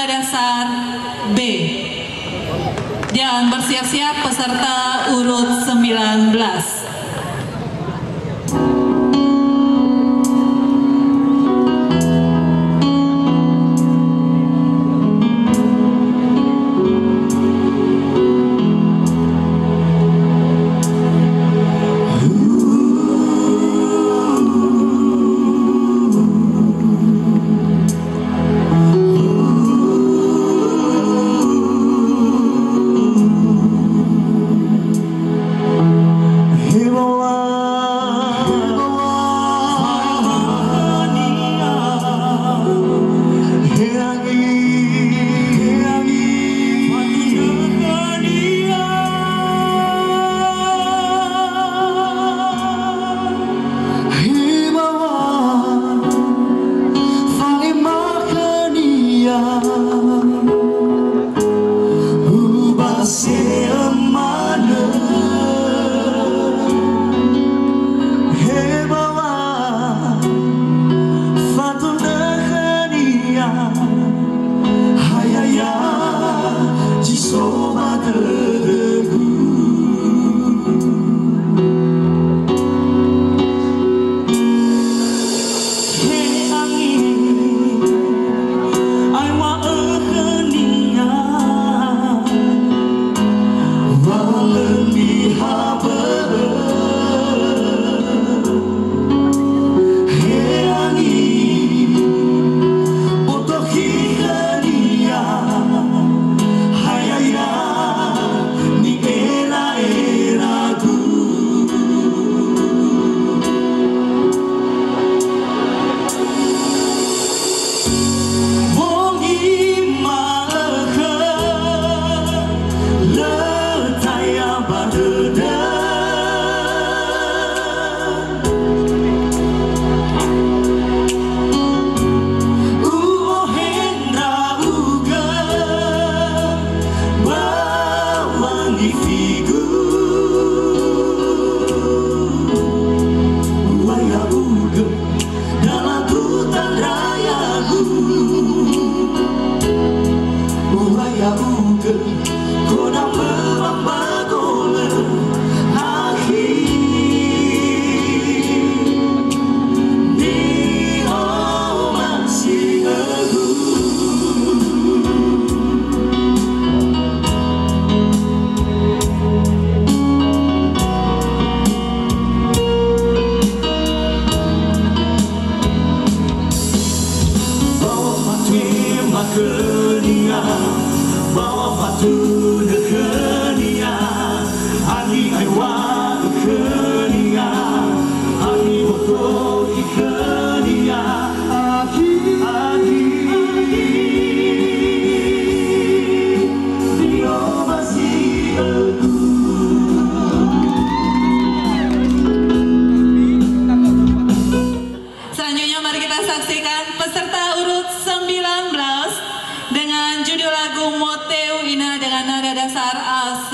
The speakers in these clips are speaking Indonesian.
nada dasar B. Dan bersiap-siap peserta urut 19.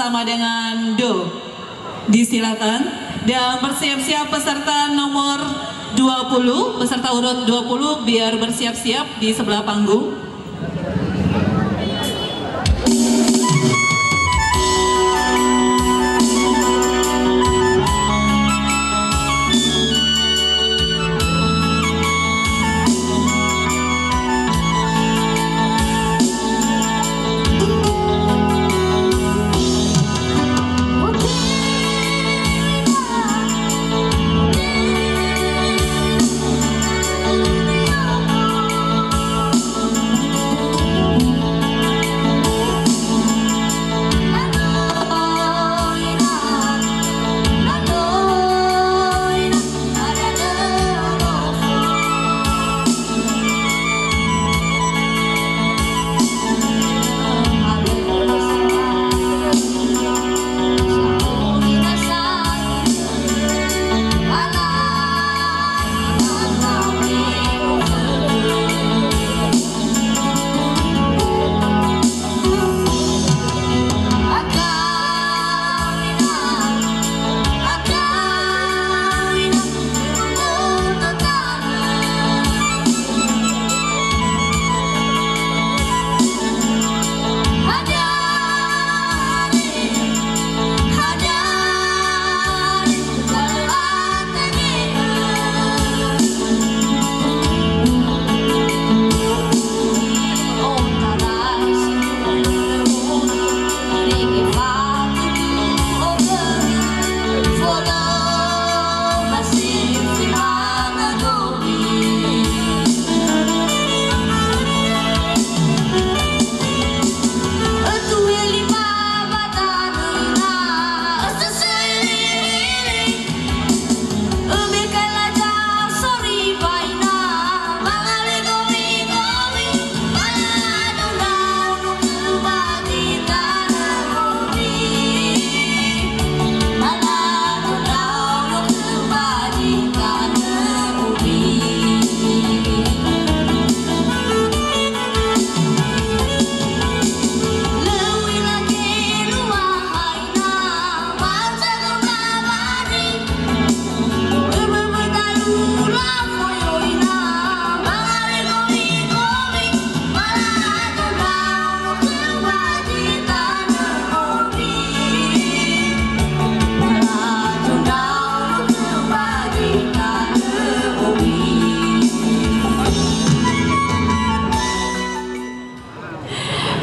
Sama dengan Do, disilakan. Dan bersiap-siap peserta nomor 20, peserta urut 20 biar bersiap-siap di sebelah panggung.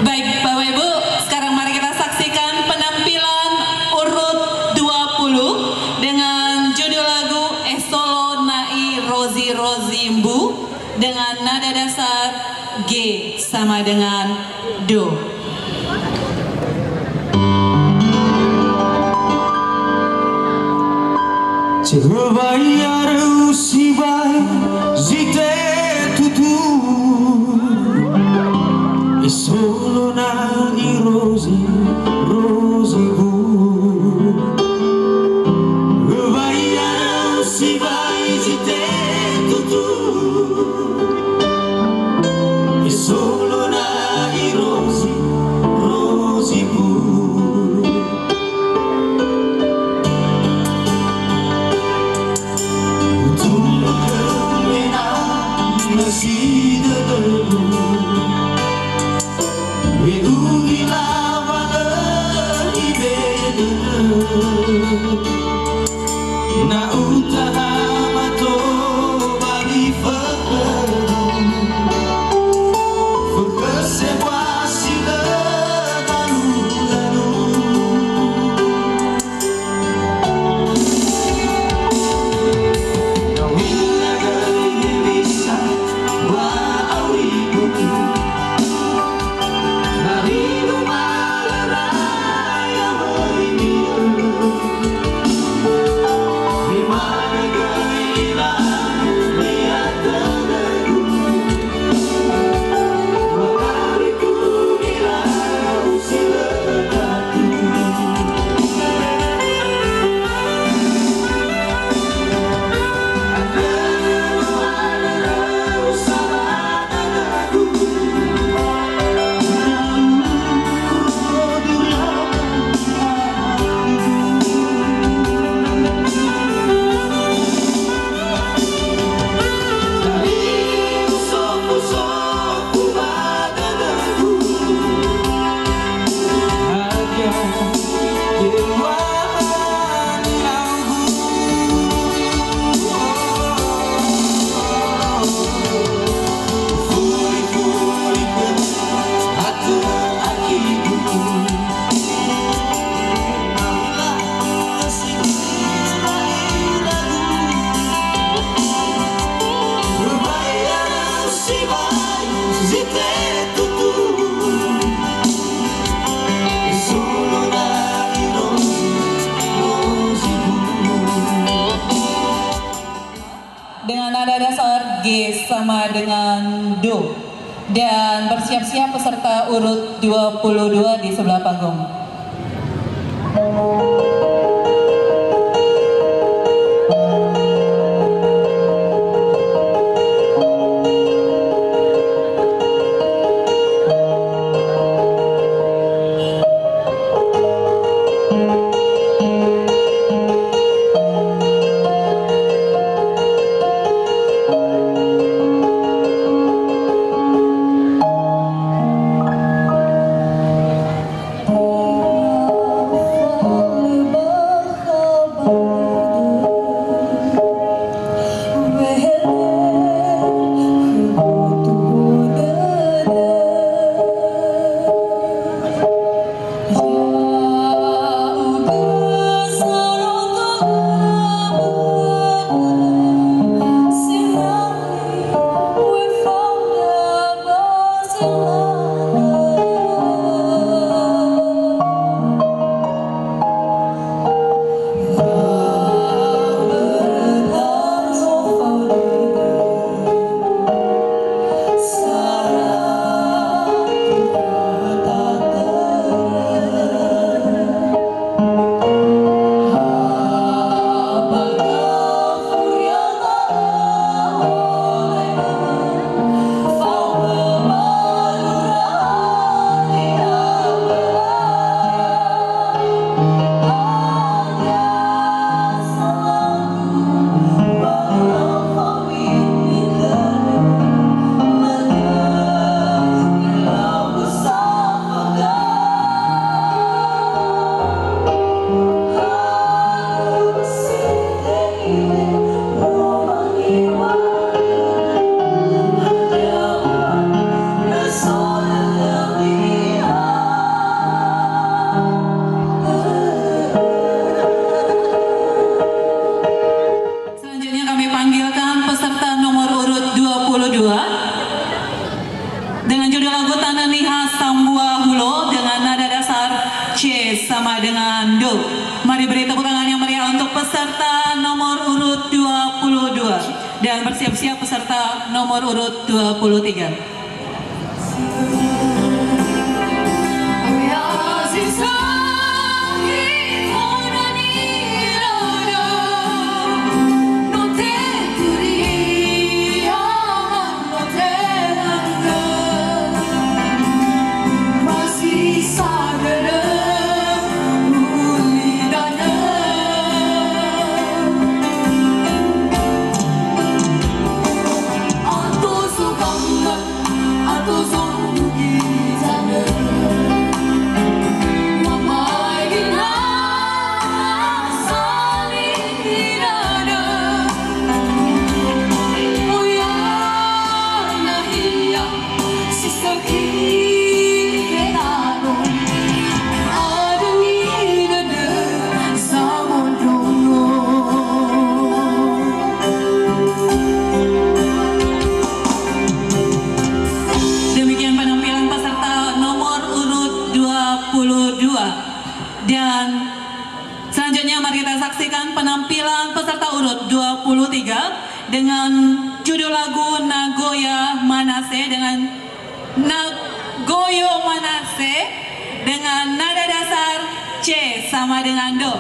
Baik Bapak Ibu, sekarang mari kita saksikan penampilan urut 20 dengan judul lagu Esolo Nai Rozi Rozi Mbu dengan nada dasar G sama dengan Do. Cervaiar usibai zite tutu e solo nai rosi rosi bu Cervaiar usibai zite tutu e solo nai rosi rosi bu Nascida da lua, e lava e beda na utaha mato bagi fakar sebuah lalu lalu Dengan nada dasar G sama dengan Do. Dan bersiap-siap peserta urut 22 di sebelah panggung. sama dengan Do. Mari beri tepuk tangan yang meriah untuk peserta nomor urut 22 dan bersiap-siap peserta nomor urut 23. Dan selanjutnya mari kita saksikan penampilan peserta urut 23 dengan judul lagu Nagoya Manase dengan Nagoyo Manase dengan nada dasar C sama dengan Do.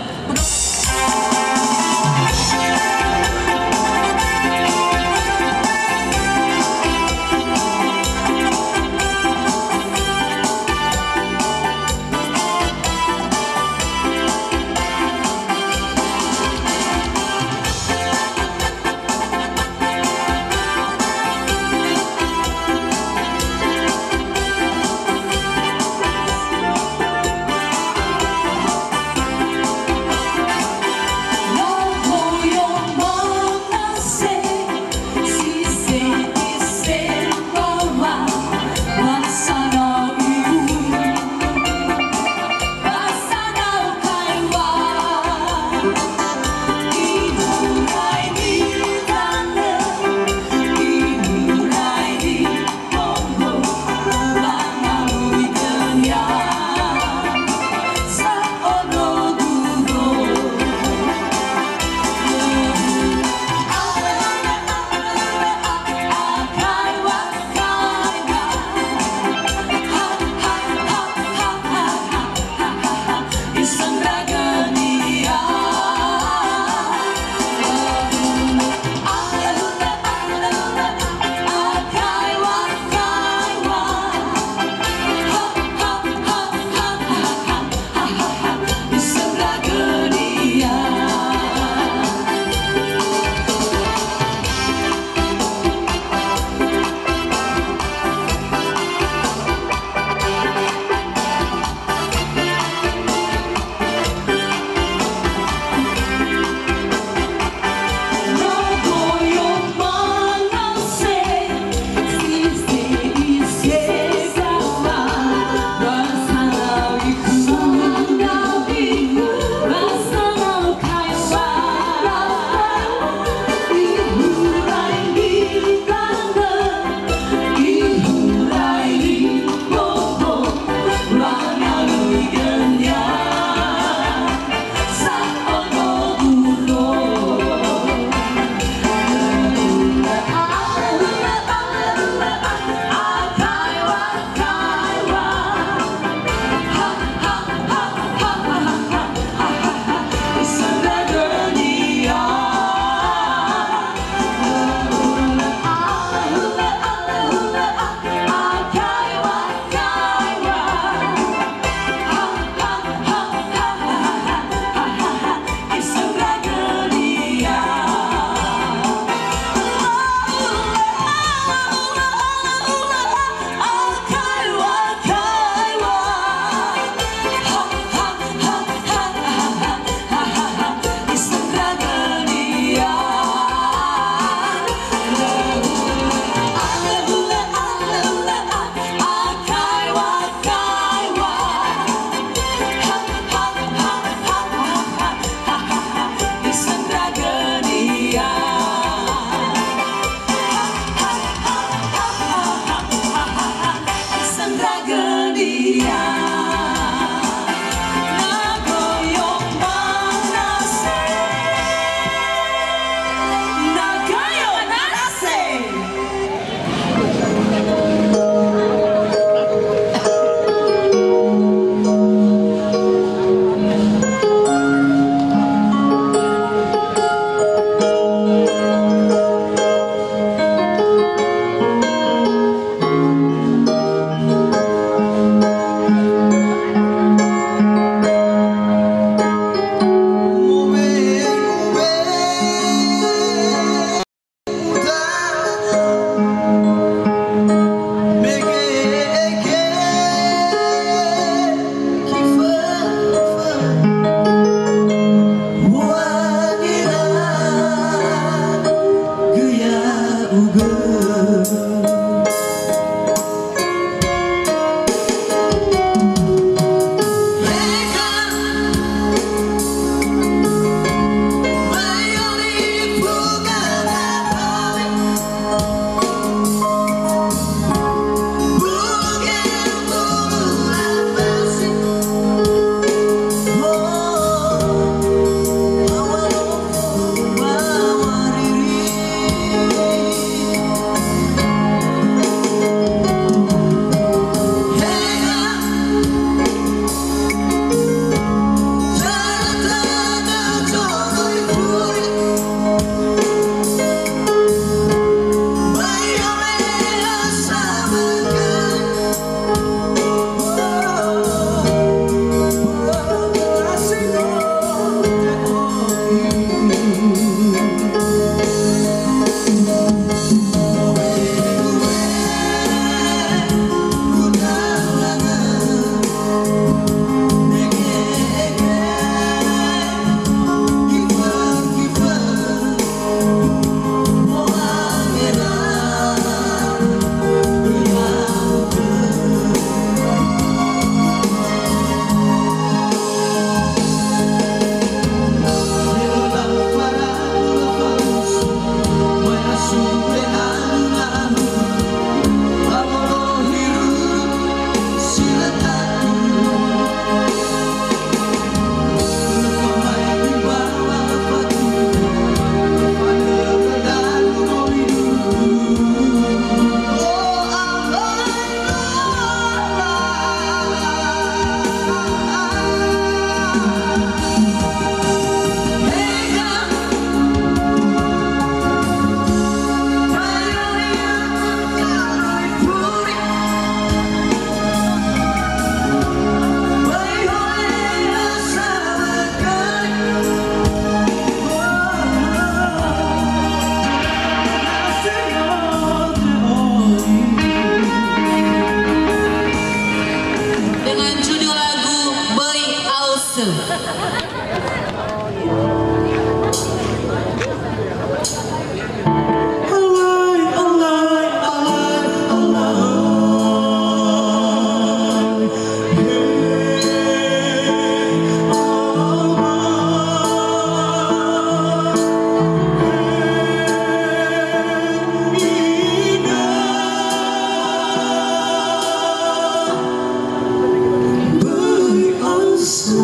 Rose. Beri asa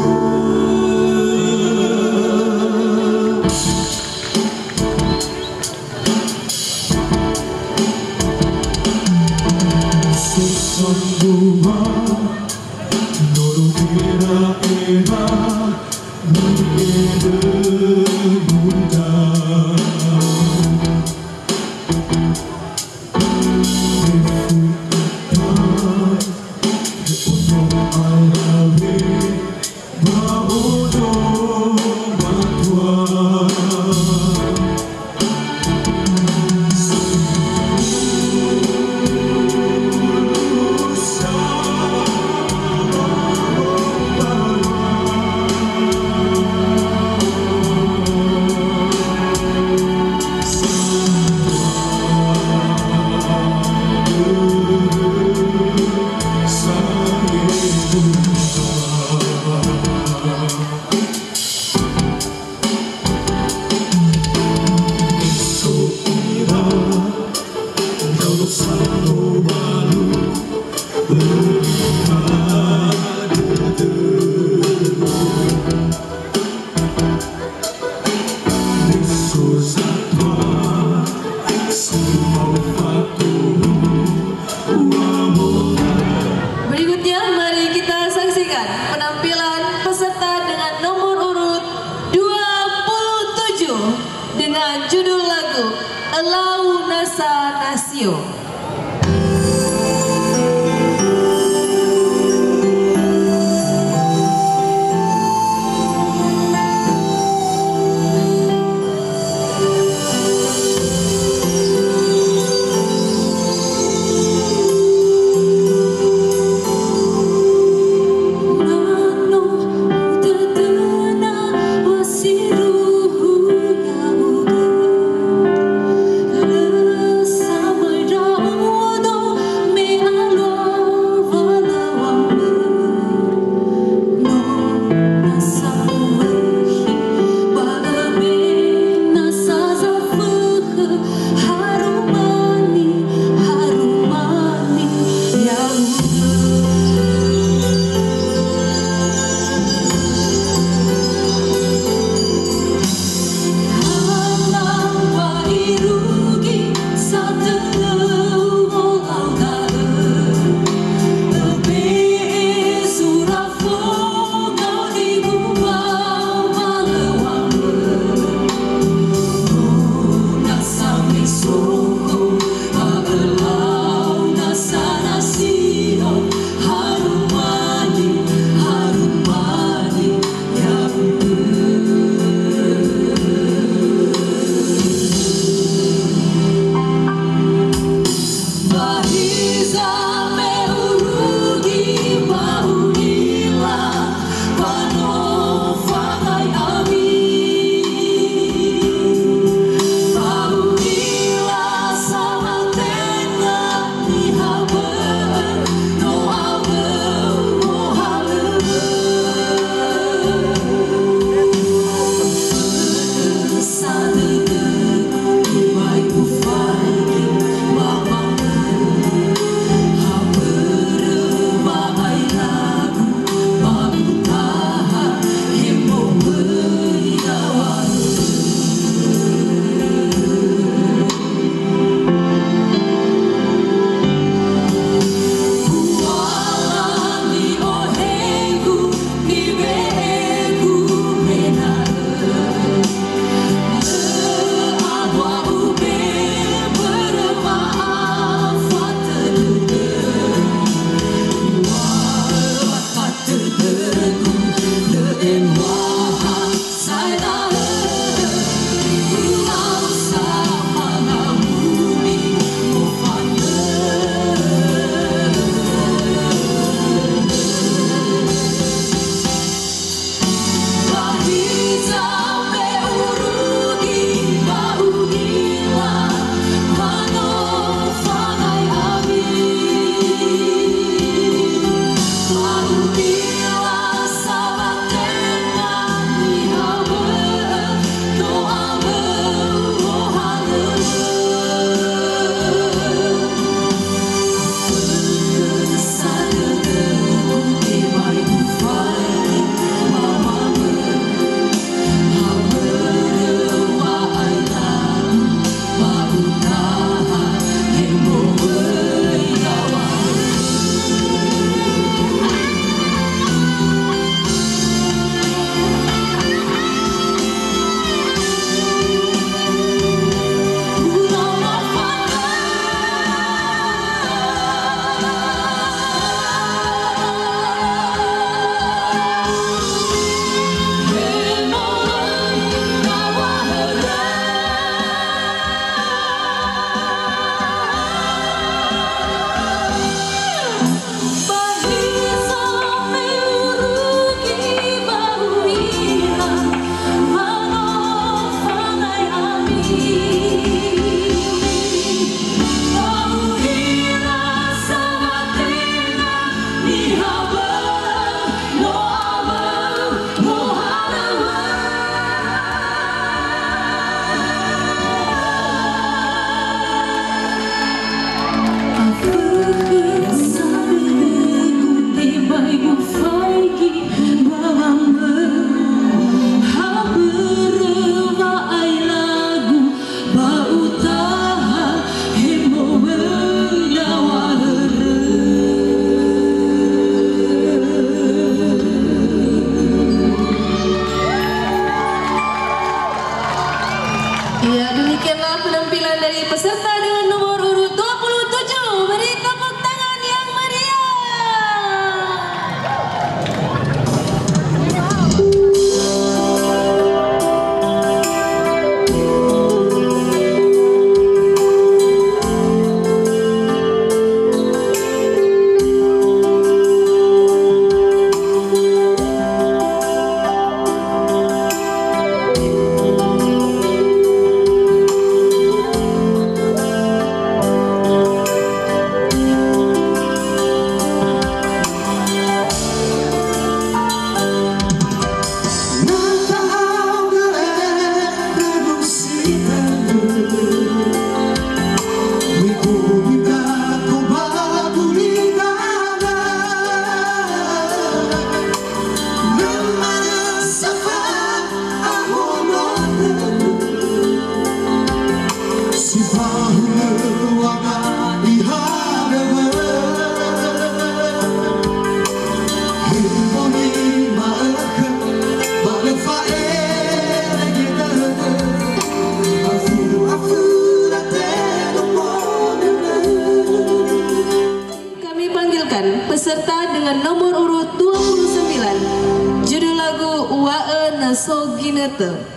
urut 29. Judul lagu Wae Nasoginete.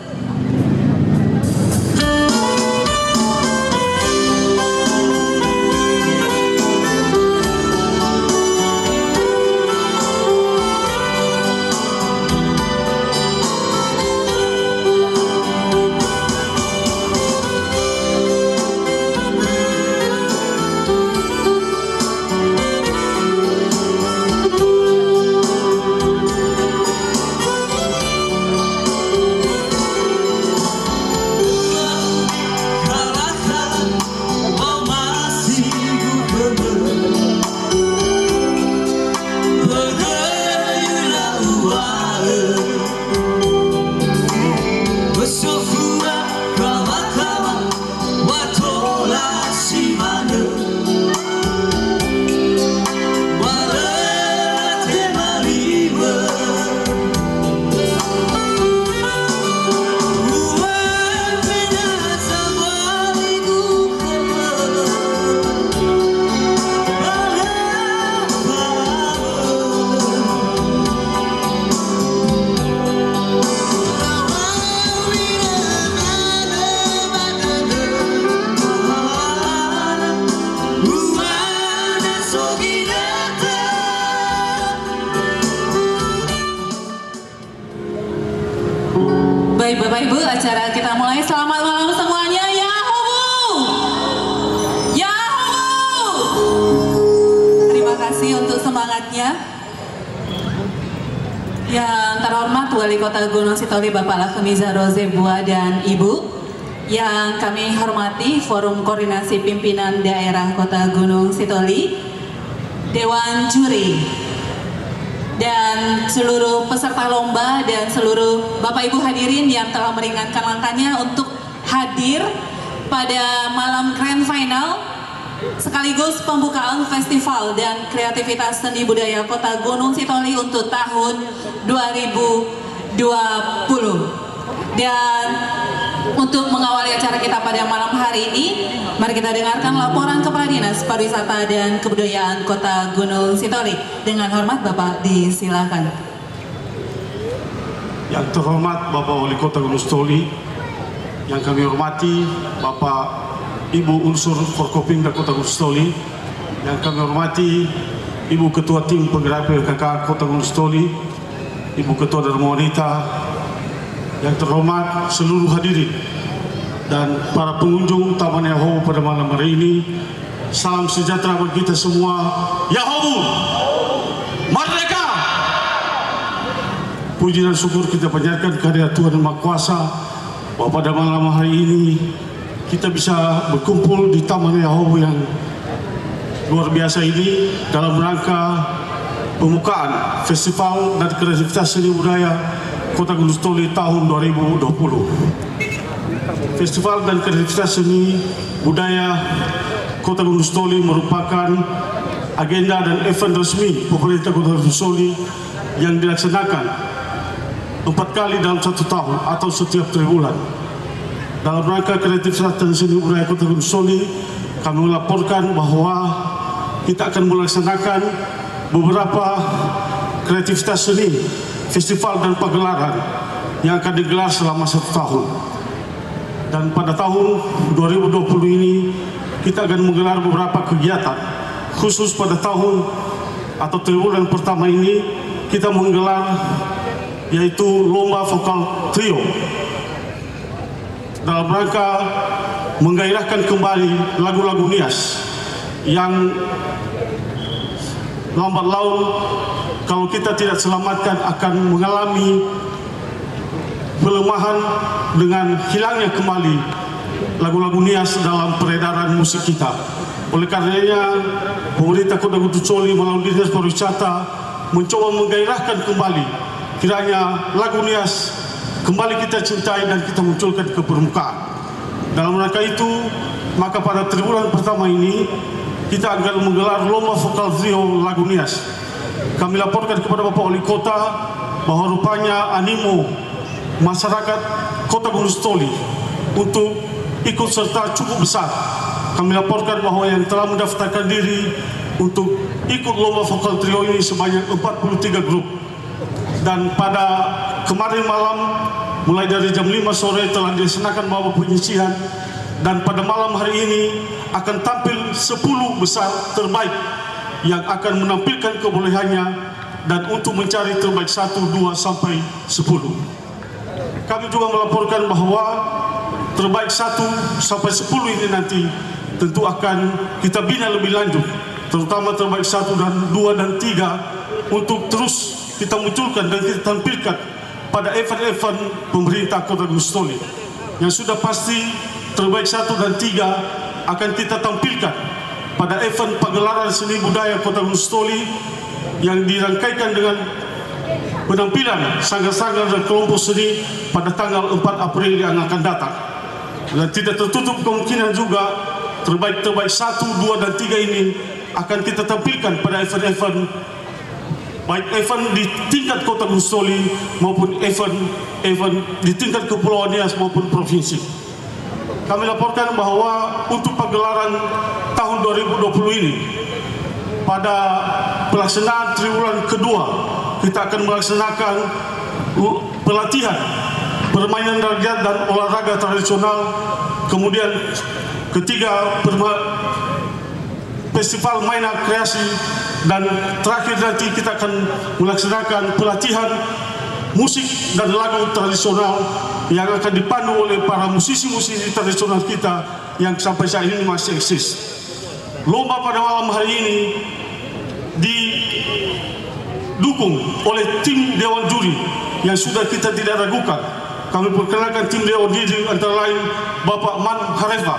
Baik Bapak Ibu, acara kita mulai. Selamat malam semuanya. Yahoo! Yahoo! Terima kasih untuk semangatnya. Yang terhormat Wali Kota Gunung Sitoli Bapak Lakhmiza Rozebua dan Ibu. Yang kami hormati Forum Koordinasi Pimpinan Daerah Kota Gunung Sitoli, Dewan Juri, dan seluruh peserta lomba dan seluruh Bapak Ibu hadirin yang telah meringankan langkahnya untuk hadir pada malam grand final sekaligus pembukaan festival dan kreativitas seni budaya Kota Gunung Sitoli untuk tahun 2020. Dan untuk mengawali acara kita pada malam hari ini, mari kita dengarkan laporan Kepala Dinas Pariwisata dan Kebudayaan Kota Gunung Sitoli. Dengan hormat Bapak, disilakan. Yang terhormat Bapak Wali Kota Gunung Sitoli, yang kami hormati Bapak Ibu unsur Forkopimda Kota Gunung Sitoli, yang kami hormati Ibu Ketua Tim Penggerak PKK Kota Gunung Sitoli, Ibu Ketua Dharma Wanita, yang terhormat seluruh hadirin dan para pengunjung Taman Yahoo pada malam hari ini. Salam sejahtera bagi kita semua. Yahoo! Merdeka! Puji dan syukur kita panjatkan kehadirat Tuhan Yang Maha Kuasa bahwa pada malam hari ini kita bisa berkumpul di Taman Yahoo yang luar biasa ini dalam rangka pembukaan Festival dan Kreativitas Seni Budaya Kota Gunung Sitoli tahun 2020. Festival dan Kreativitas Seni Budaya Kota Gunung Sitoli merupakan agenda dan event resmi pemerintah Kota Gunung Sitoli yang dilaksanakan 4 kali dalam 1 tahun atau setiap 3 bulan. Dalam rangka kreativitas dan seni budaya Kota Gunung Sitoli, kami melaporkan bahwa kita akan melaksanakan beberapa kreativitas seni, festival dan pagelaran yang akan digelar selama 1 tahun. Dan pada tahun 2020 ini kita akan menggelar beberapa kegiatan. Khusus pada tahun atau triwulan pertama ini kita menggelar yaitu lomba vokal trio dalam rangka menggairahkan kembali lagu-lagu Nias yang lambat laun kalau kita tidak selamatkan akan mengalami pelemahan dengan hilangnya kembali lagu-lagu Nias dalam peredaran musik kita. Oleh karenanya pemerintah Kota Gunung Sitoli melalui Dinas Pariwisata mencoba menggairahkan kembali kiranya lagu Nias kembali kita cintai dan kita munculkan ke permukaan. Dalam rangka itu maka pada triwulan pertama ini kita akan menggelar lomba vokal trio lagu Nias. Kami laporkan kepada Bapak Wali Kota bahwa rupanya animo masyarakat Kota Gunung Sitoli untuk ikut serta cukup besar. Kami laporkan bahwa yang telah mendaftarkan diri untuk ikut lomba vokal trio ini sebanyak 43 grup. Dan pada kemarin malam mulai dari jam 5 sore telah dilaksanakan lomba penyisihan, dan pada malam hari ini akan tampil 10 besar terbaik yang akan menampilkan kebolehannya, dan untuk mencari terbaik 1, 2 sampai 10. Kami juga melaporkan bahwa terbaik 1 sampai 10 ini nanti tentu akan kita bina lebih lanjut, terutama terbaik 1 dan 2 dan 3 untuk terus kita munculkan dan kita tampilkan pada event-event pemerintah Kota Gunung Sitoli. Yang sudah pasti terbaik 1 dan 3 akan kita tampilkan pada event pagelaran seni budaya Kota Gunung Sitoli yang dirangkaikan dengan penampilan sanggar-sanggar dan kelompok seni pada tanggal 4 April yang akan datang. Dan tidak tertutup kemungkinan juga terbaik-terbaik 1, 2 dan 3 ini akan kita tampilkan pada event-event, baik event di tingkat Kota Gunung Sitoli maupun event di tingkat Kepulauan Nias maupun provinsi. Kami laporkan bahwa untuk pagelaran tahun 2020 ini, pada pelaksanaan triwulan kedua kita akan melaksanakan pelatihan permainan rakyat dan olahraga tradisional, kemudian ketiga festival mainan kreasi, dan terakhir nanti kita akan melaksanakan pelatihan musik dan lagu tradisional yang akan dipandu oleh para musisi-musisi tradisional kita yang sampai saat ini masih eksis. Lomba pada malam hari ini didukung oleh tim Dewan Juri yang sudah kita tidak ragukan. Kami perkenalkan tim Dewan Juri antara lain Bapak Man Harefa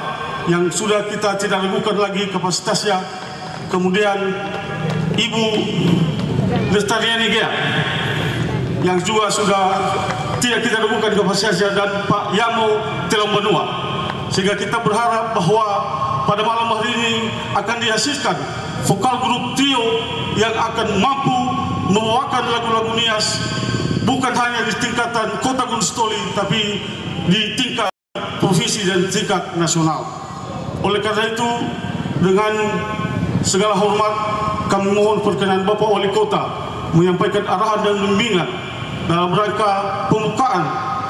yang sudah kita tidak ragukan lagi kapasitasnya, kemudian Ibu Lestariani Gea yang juga sudah tidak kita ragukan kapasitasnya, dan Pak Yamo Telombanua, sehingga kita berharap bahwa pada malam hari ini akan dihasilkan vokal grup trio yang akan mampu membawakan lagu-lagu Nias bukan hanya di tingkatan Kota Gunung Sitoli, tapi di tingkat provinsi dan tingkat nasional. Oleh karena itu, dengan segala hormat kami mohon perkenan Bapak Wali Kota menyampaikan arahan dan bimbingan dalam rangka pembukaan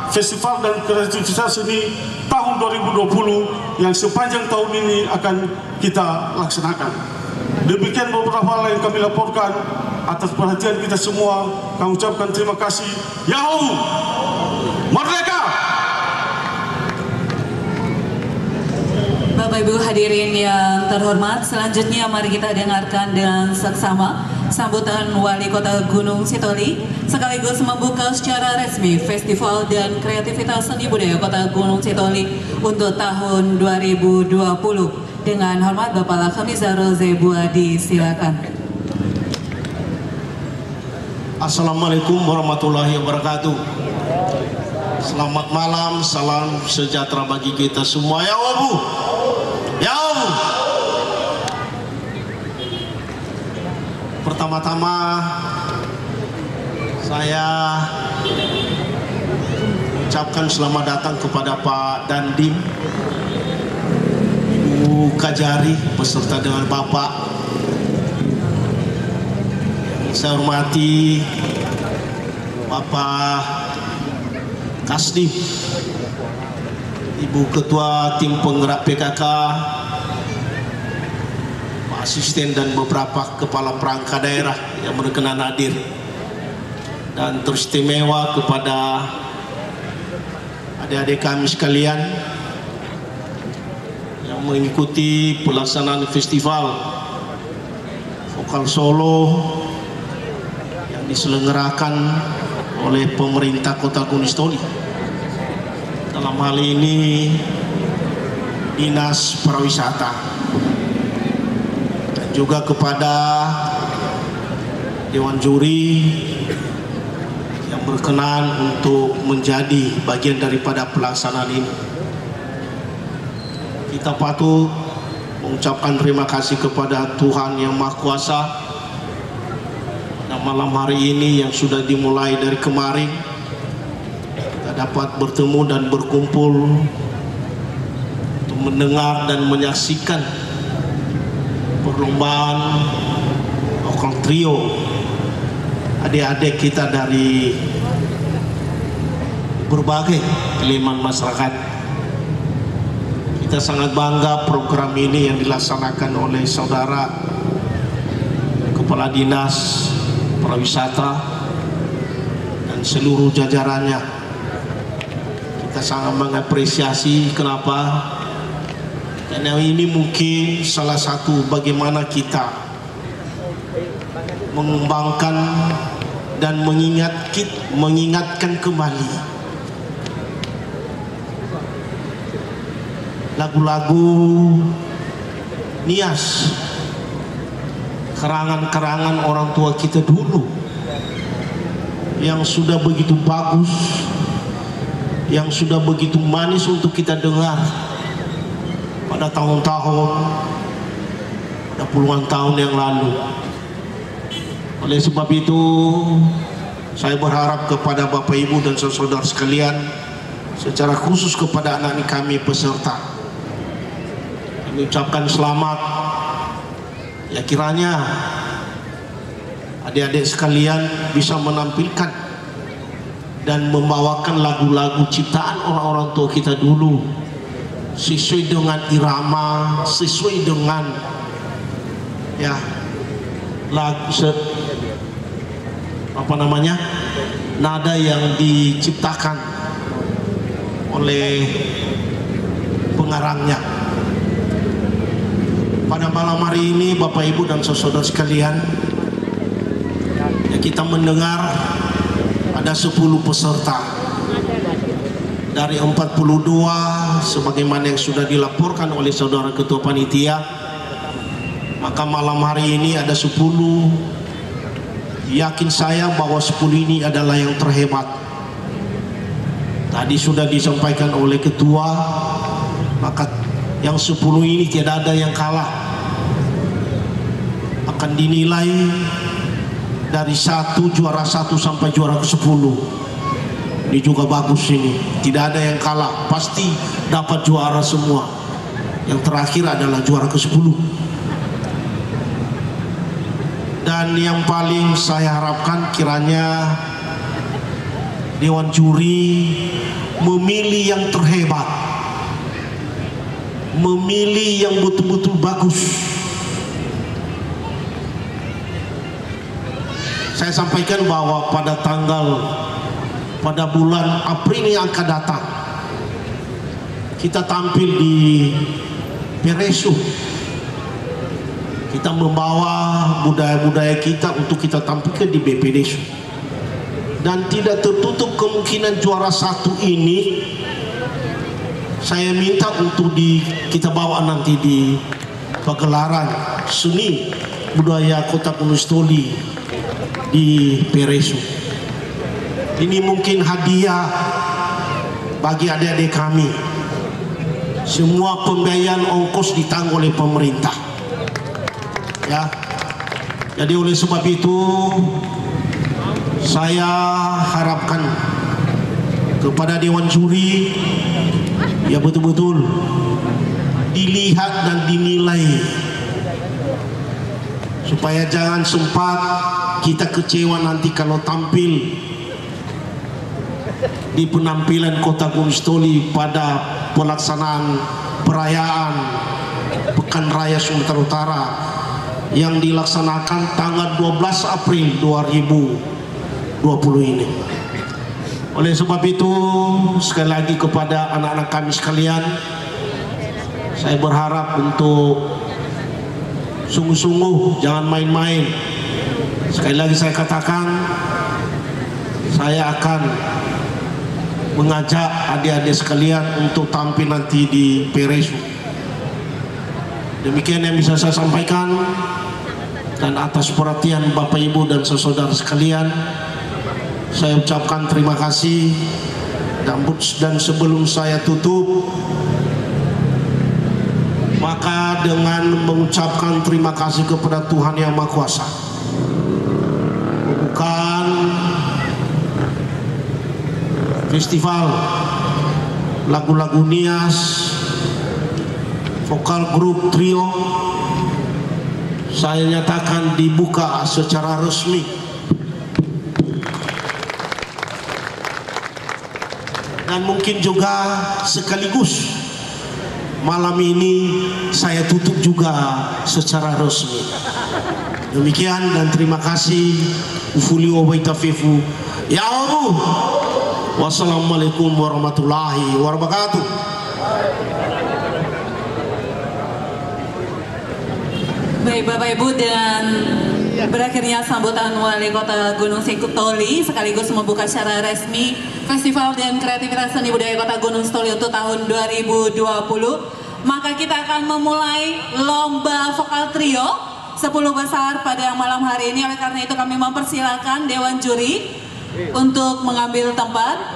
Festival dan Kreativitas Seni tahun 2020 yang sepanjang tahun ini akan kita laksanakan. Demikian beberapa hal yang kami laporkan. Atas perhatian kita semua, kami ucapkan terima kasih. Yahoo! Merdeka! Bapak Ibu hadirin yang terhormat, selanjutnya mari kita dengarkan dengan seksama sambutan Wali Kota Gunung Sitoli sekaligus membuka secara resmi Festival dan Kreativitas Seni Budaya Kota Gunung Sitoli untuk tahun 2020. Dengan hormat Bapak Lakhamiza Roze Buadi, silakan. Assalamualaikum warahmatullahi wabarakatuh. Selamat malam, salam sejahtera bagi kita semua. Ya Wabu, ya Wabu. Pertama-tama saya ucapkan selamat datang kepada Pak Dandim, Ibu Kajari beserta dengan Bapak. Saya hormati Bapak Kasdim, Ibu Ketua Tim Penggerak PKK, Pak Asisten dan beberapa kepala perangkat daerah yang berkenan hadir, dan teristimewa kepada adik-adik kami sekalian yang mengikuti pelaksanaan festival vokal Solo diselenggarakan oleh pemerintah Kota Gunung Sitoli. Dalam hal ini Dinas Pariwisata, dan juga kepada Dewan Juri yang berkenan untuk menjadi bagian daripada pelaksanaan ini. Kita patut mengucapkan terima kasih kepada Tuhan Yang Maha Kuasa. Malam hari ini yang sudah dimulai dari kemarin, kita dapat bertemu dan berkumpul untuk mendengar dan menyaksikan perlombaan vokal trio adik-adik kita dari berbagai elemen masyarakat. Kita sangat bangga program ini yang dilaksanakan oleh saudara Kepala Dinas Pariwisata dan seluruh jajarannya. Kita sangat mengapresiasi. Kenapa? Karena ini mungkin salah satu bagaimana kita mengembangkan dan mengingatkan kembali lagu-lagu Nias, karangan-karangan orang tua kita dulu yang sudah begitu bagus, yang sudah begitu manis untuk kita dengar pada tahun-tahun, pada puluhan tahun yang lalu. Oleh sebab itu, saya berharap kepada Bapak Ibu dan saudara sekalian, secara khusus kepada anak-anak kami peserta, kami ucapkan selamat. Ya, kiranya adik-adik sekalian bisa menampilkan dan membawakan lagu-lagu ciptaan orang-orang tua kita dulu, sesuai dengan irama, sesuai dengan ya lagu nada yang diciptakan oleh pengarangnya. Pada malam hari ini Bapak Ibu dan saudara sekalian, ya, kita mendengar ada 10 peserta dari 42 sebagaimana yang sudah dilaporkan oleh saudara ketua panitia. Maka malam hari ini ada 10. Yakin saya bahwa 10 ini adalah yang terhebat. Tadi sudah disampaikan oleh ketua, maka yang 10 ini tidak ada yang kalah. Akan dinilai dari juara 1 sampai juara ke-10. Ini juga bagus ini, tidak ada yang kalah, pasti dapat juara semua. Yang terakhir adalah juara ke-10. Dan yang paling saya harapkan kiranya Dewan Juri memilih yang terhebat, memilih yang betul-betul bagus. Saya sampaikan bahwa pada bulan April yang akan datang kita tampil di Peresu. Kita membawa budaya-budaya kita untuk kita tampilkan di BPDS. Dan tidak tertutup kemungkinan juara 1 ini saya minta untuk kita bawa nanti di pagelaran seni budaya Kota Gunung Stoli di Peresu. Ini mungkin hadiah bagi adik-adik kami. Semua pembiayaan ongkos ditanggung oleh pemerintah. Ya, jadi oleh sebab itu saya harapkan kepada Dewan Juri ya betul-betul dilihat dan dinilai supaya jangan sempat kita kecewa nanti kalau tampil di penampilan Kota Gunung Stoli pada pelaksanaan perayaan Pekan Raya Sumatera Utara yang dilaksanakan tanggal 12 April 2020 ini. Oleh sebab itu sekali lagi kepada anak-anak kami sekalian, saya berharap untuk sungguh-sungguh, jangan main-main. Sekali lagi saya katakan, saya akan mengajak adik-adik sekalian untuk tampil nanti di Peresu. Demikian yang bisa saya sampaikan, dan atas perhatian Bapak Ibu dan saudara sekalian saya ucapkan terima kasih. Dan sebelum saya tutup, maka dengan mengucapkan terima kasih kepada Tuhan Yang Maha Kuasa, membukaan festival lagu-lagu Nias vokal grup trio saya nyatakan dibuka secara resmi. Dan mungkin juga sekaligus malam ini saya tutup juga secara resmi. Demikian dan terima kasih. Ufuli wa baitafifu. Ya Allah. Wassalamualaikum warahmatullahi wabarakatuh. Baik Bapak Ibu, dan berakhirnya sambutan Wali Kota Gunung Sitoli sekaligus membuka secara resmi Festival dan Kreativitas Seni Budaya Kota Gunung Sitoli untuk tahun 2020. Maka kita akan memulai lomba vokal trio 10 besar pada malam hari ini. Oleh karena itu kami mempersilakan Dewan Juri untuk mengambil tempat.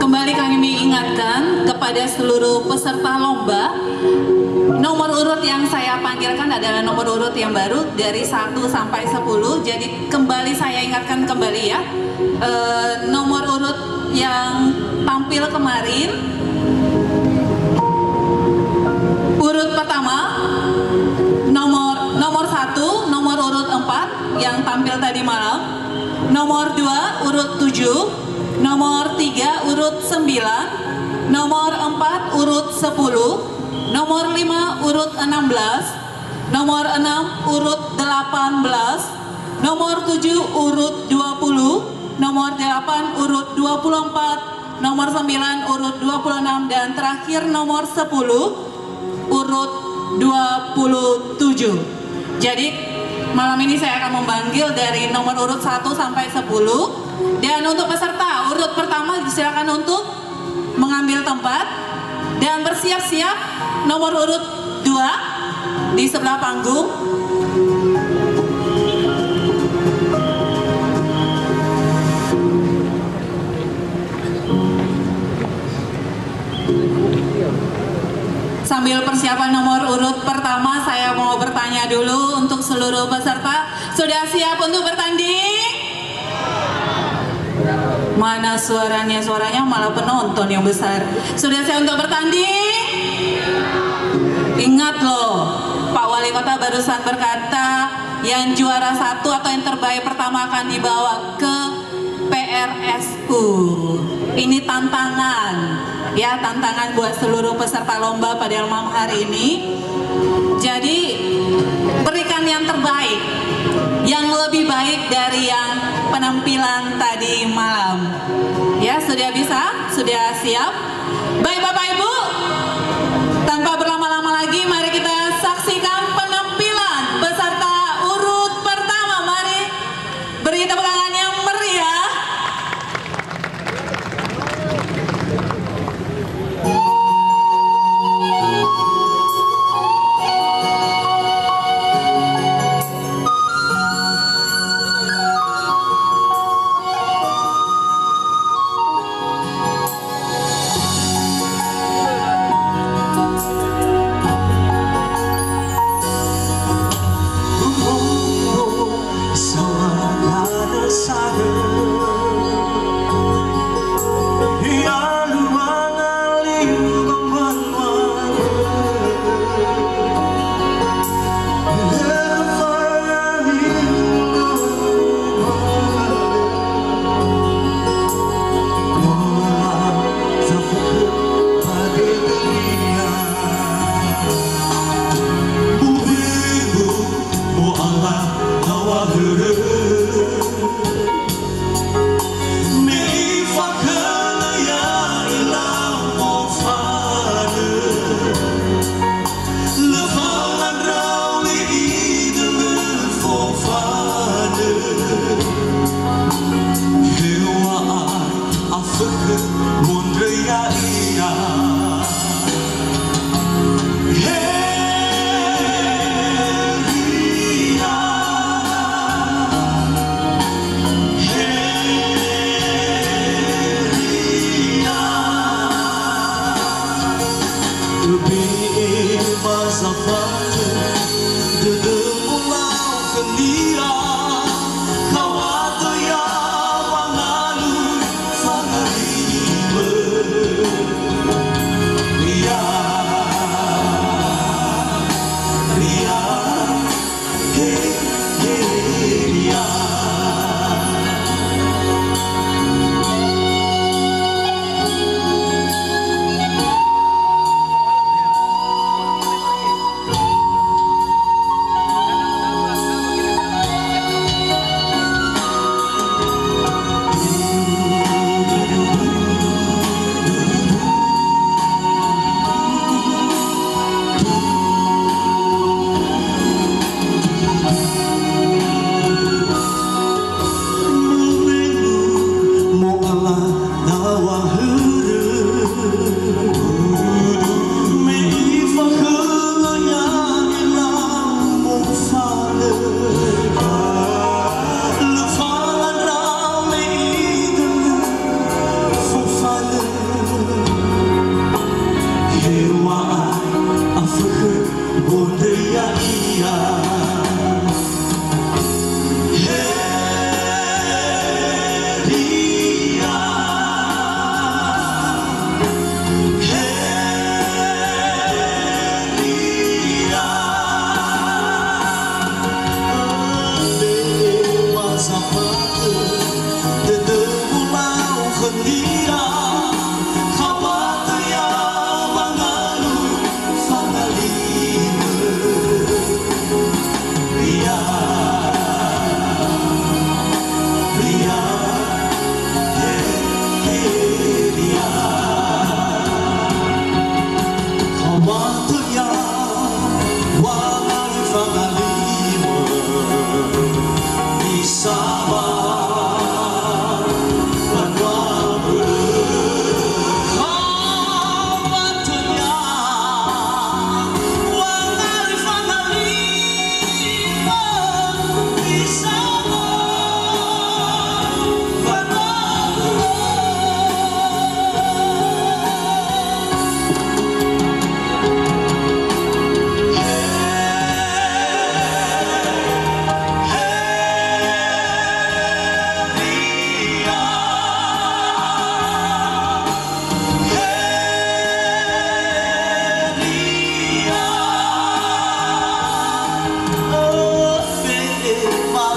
Kembali kami ingatkan kepada seluruh peserta lomba, nomor urut yang saya panggilkan adalah nomor urut yang baru dari 1 sampai 10. Jadi kembali saya ingatkan kembali ya, nomor urut yang tampil kemarin, urut pertama nomor 1, nomor urut 4 yang tampil tadi malam, nomor 2 urut 7, nomor 3 urut 9, nomor 4 urut 10, nomor 5 urut 16, nomor 6 urut 18, nomor 7 urut 20, nomor 8 urut 24, nomor 9 urut 26, dan terakhir nomor 10 urut 27. Jadi malam ini saya akan memanggil dari nomor urut 1 sampai 10. Dan untuk peserta urut pertama silakan untuk mengambil tempat dan bersiap-siap. Nomor urut 2 di sebelah panggung. Sambil persiapan nomor urut pertama, saya mau bertanya dulu untuk seluruh peserta, sudah siap untuk bertanding? Mana suaranya? Suaranya malah penonton yang besar. Sudah siap untuk bertanding? Ingat loh, Pak Wali Kota barusan berkata yang juara 1 atau yang terbaik pertama akan dibawa ke PRSU. Ini tantangan, ya, tantangan buat seluruh peserta lomba pada malam hari ini. Jadi berikan yang terbaik, yang lebih baik dari yang penampilan tadi malam. Ya, sudah bisa? Sudah siap? Baik Bapak Ibu, tanpa berlama-lama lagi mari kita saksikan penampilan peserta urut pertama. Mari beri tepuk tangan yang meriah.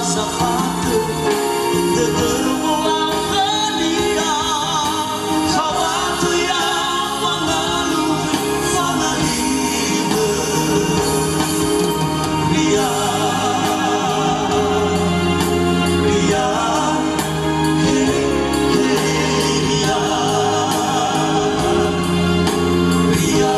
sapato terbuang ke dia, sapato yang mengeluh mengalih dia, dia, dia, dia.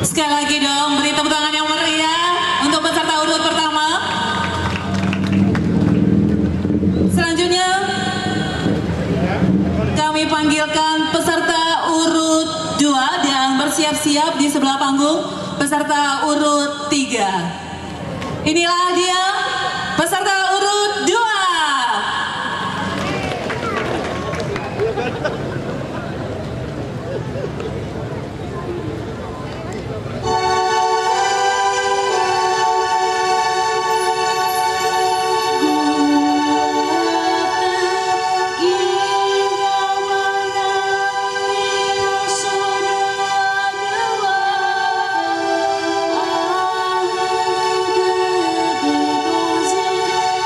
Sekali lagi dong, beri tepuk tangan yang meriah untuk peserta urut pertama. Selanjutnya, kami panggilkan peserta urut 2 dan bersiap-siap di sebelah panggung peserta urut 3. Inilah dia peserta urut 2. Sudah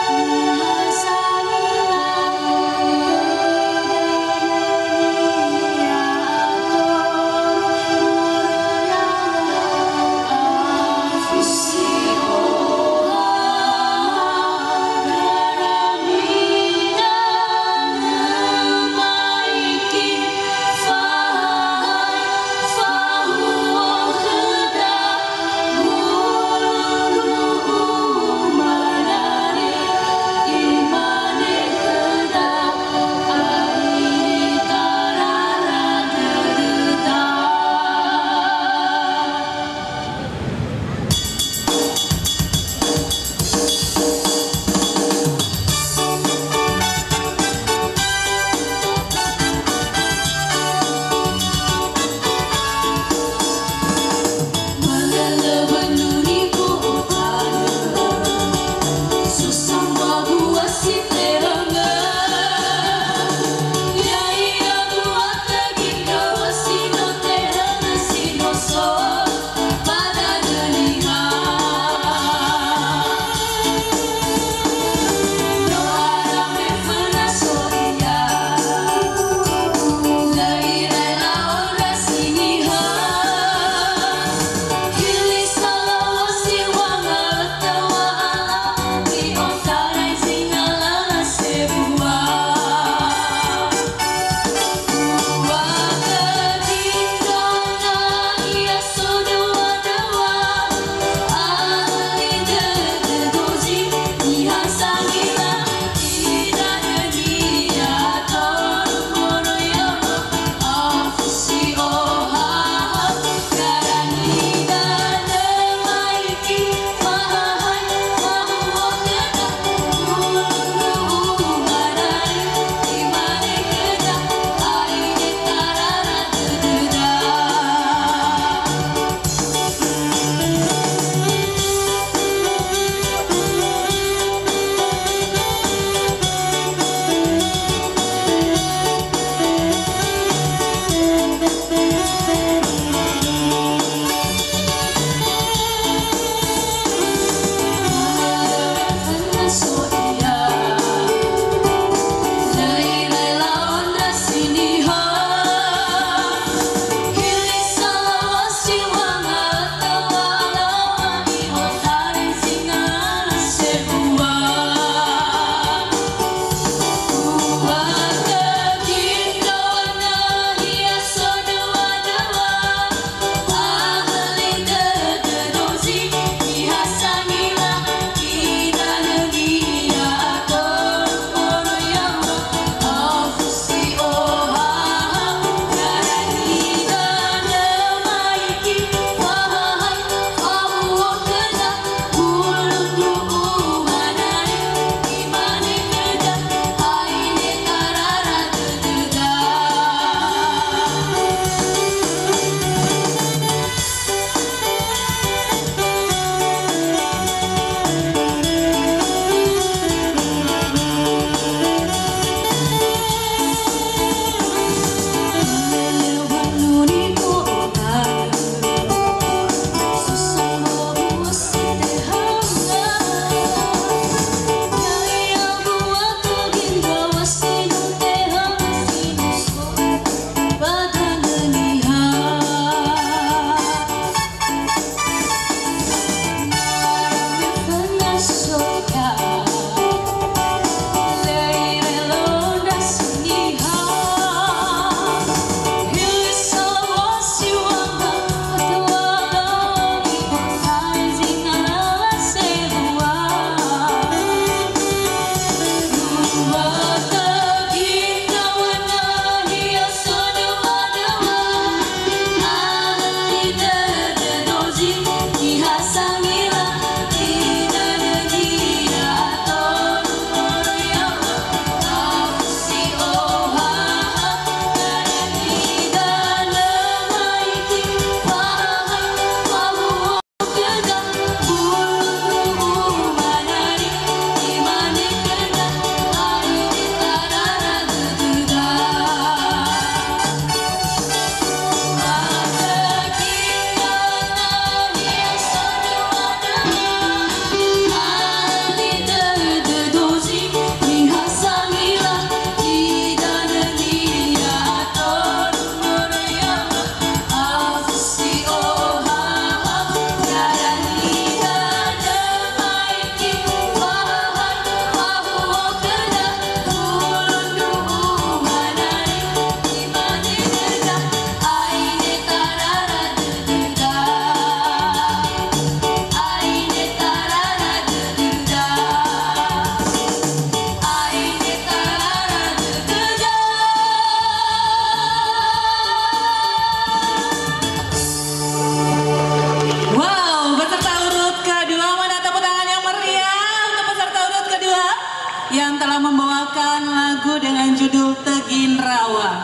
membawakan lagu dengan judul Tegin Rawa.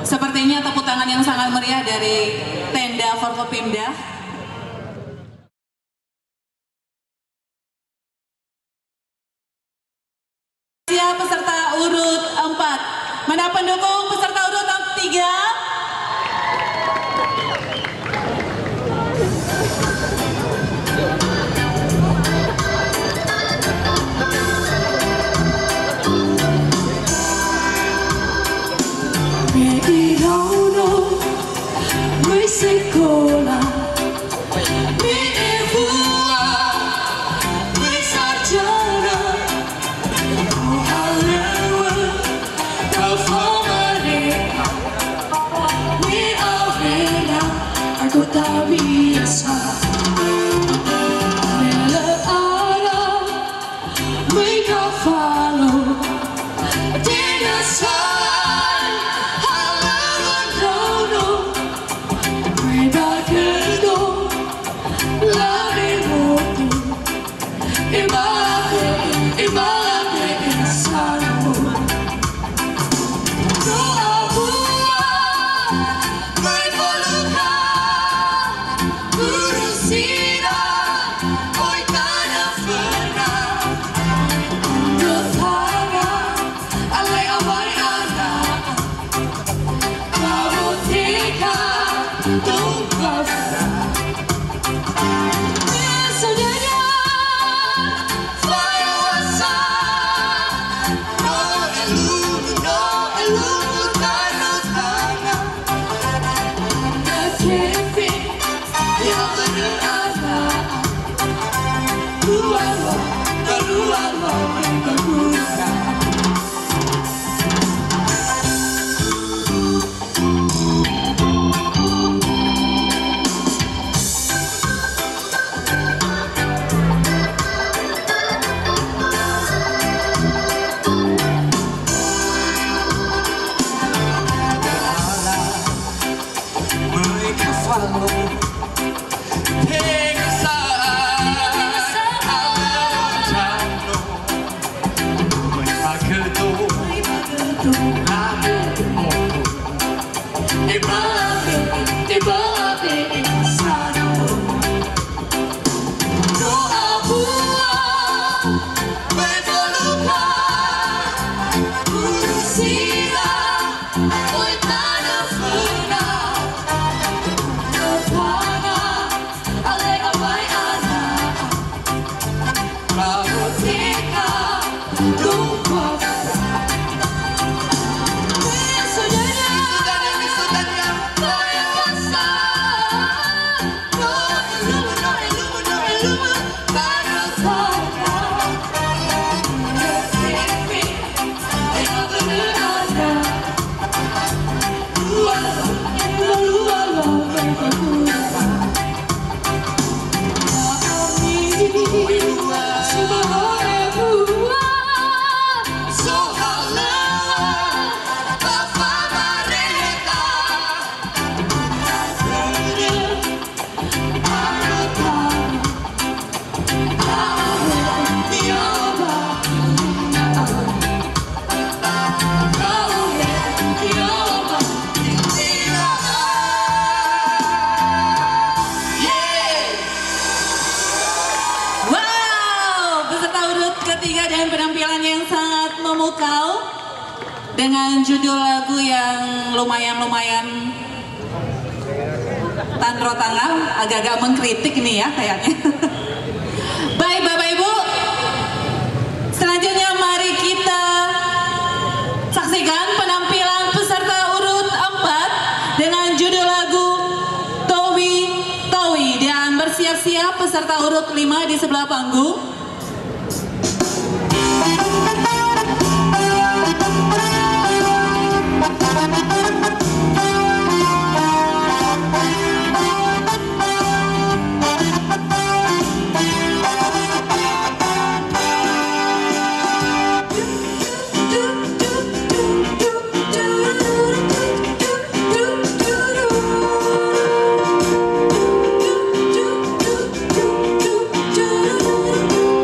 Sepertinya tepuk tangan yang sangat meriah dari Tenda Forkopimda. Siap peserta urut 4. Mana pendukung peserta urut 3? Sekolah, buah, sarjana, aku tak biasa. Bila ada mereka follow, tidak salah halangan dono. Mereka kedua lari mati, ibarat insanmu. Doa buah berpelukan, berusiran, oi tanah pernah. Bertangan, alai awai anak, kamu tinggal tumpah. Biasanya fly outside, no elu, tanah tanah. TV yang berada, keluar mereka buka. Mereka follow Pegasan Alejandro. Mereka kedua lari motor, Ibarat insanmu. Doa buah berpelukan, berusiran, oi tanah pernah. Bertangan, alai awai anak, kamu tinggal tumpah. Biasanya fly outside, no elu, tanah tanah. TV yang berada, keluar mereka buka. Sebagai buah, sohalan Bapak mereka. Wow, peserta urut ketiga dengan penampilan yang sangat memukau dengan judul lagu yang lumayan tandro tangan, agak-agak mengkritik nih ya kayaknya. Baik Bapak Ibu, selanjutnya mari kita saksikan penampilan peserta urut 4 dengan judul lagu Towi Towi, dan bersiap-siap peserta urut 5 di sebelah panggung. do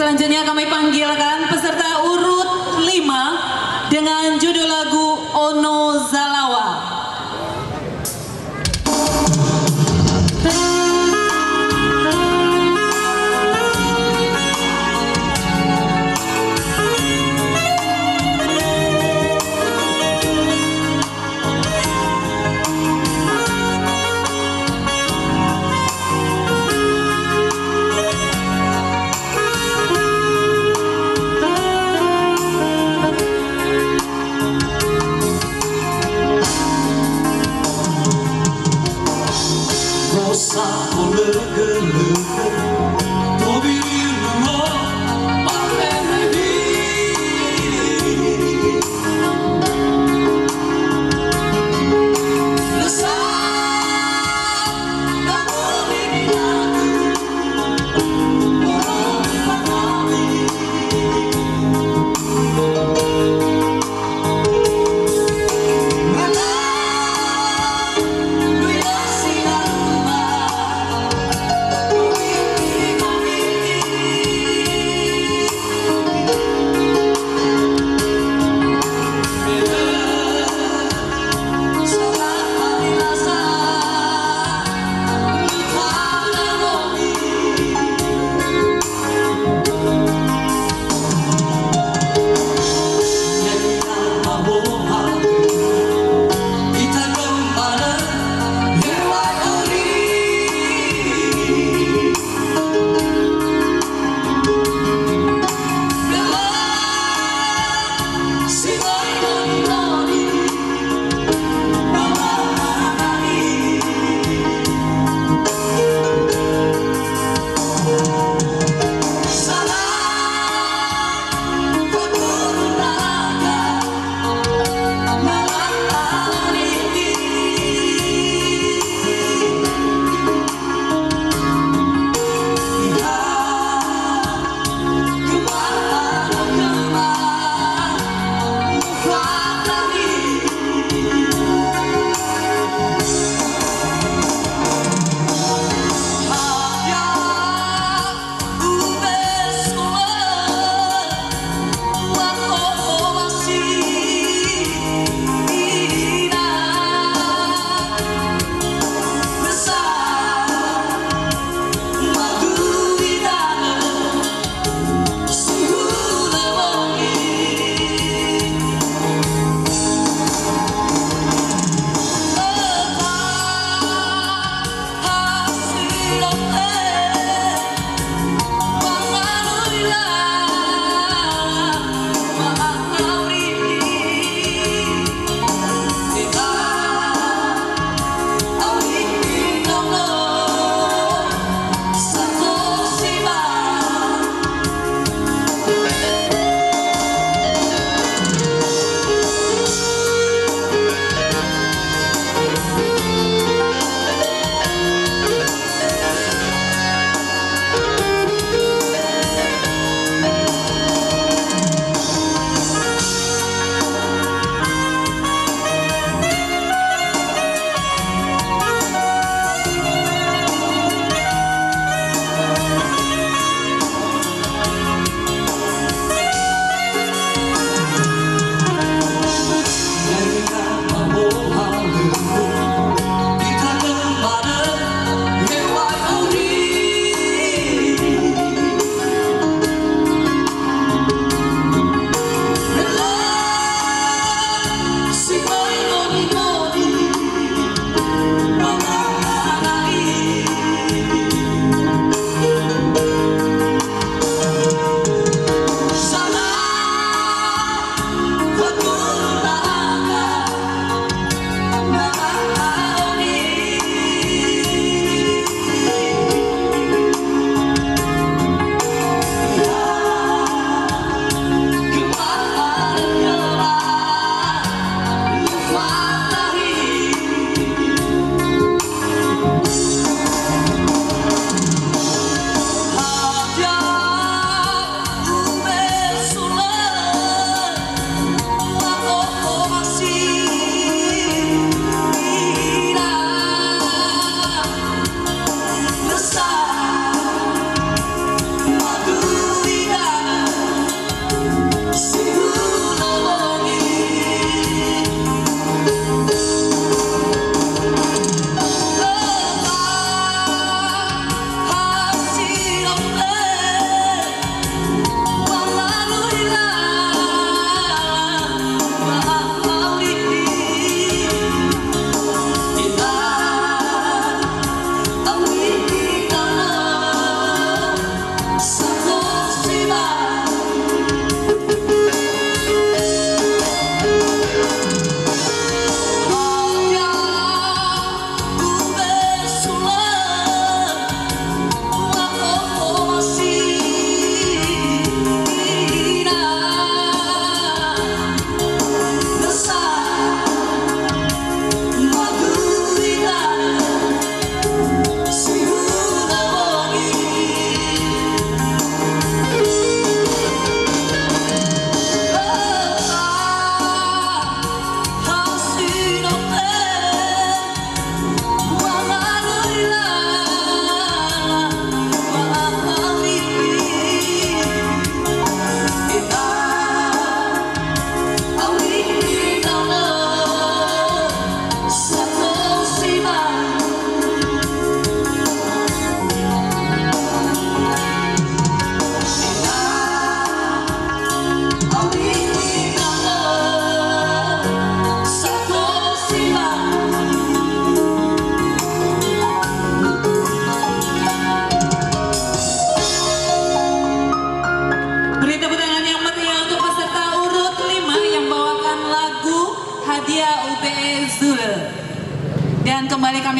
Selanjutnya kami panggilkan peserta urut 5 dengan judul lagu Ono Zalawa.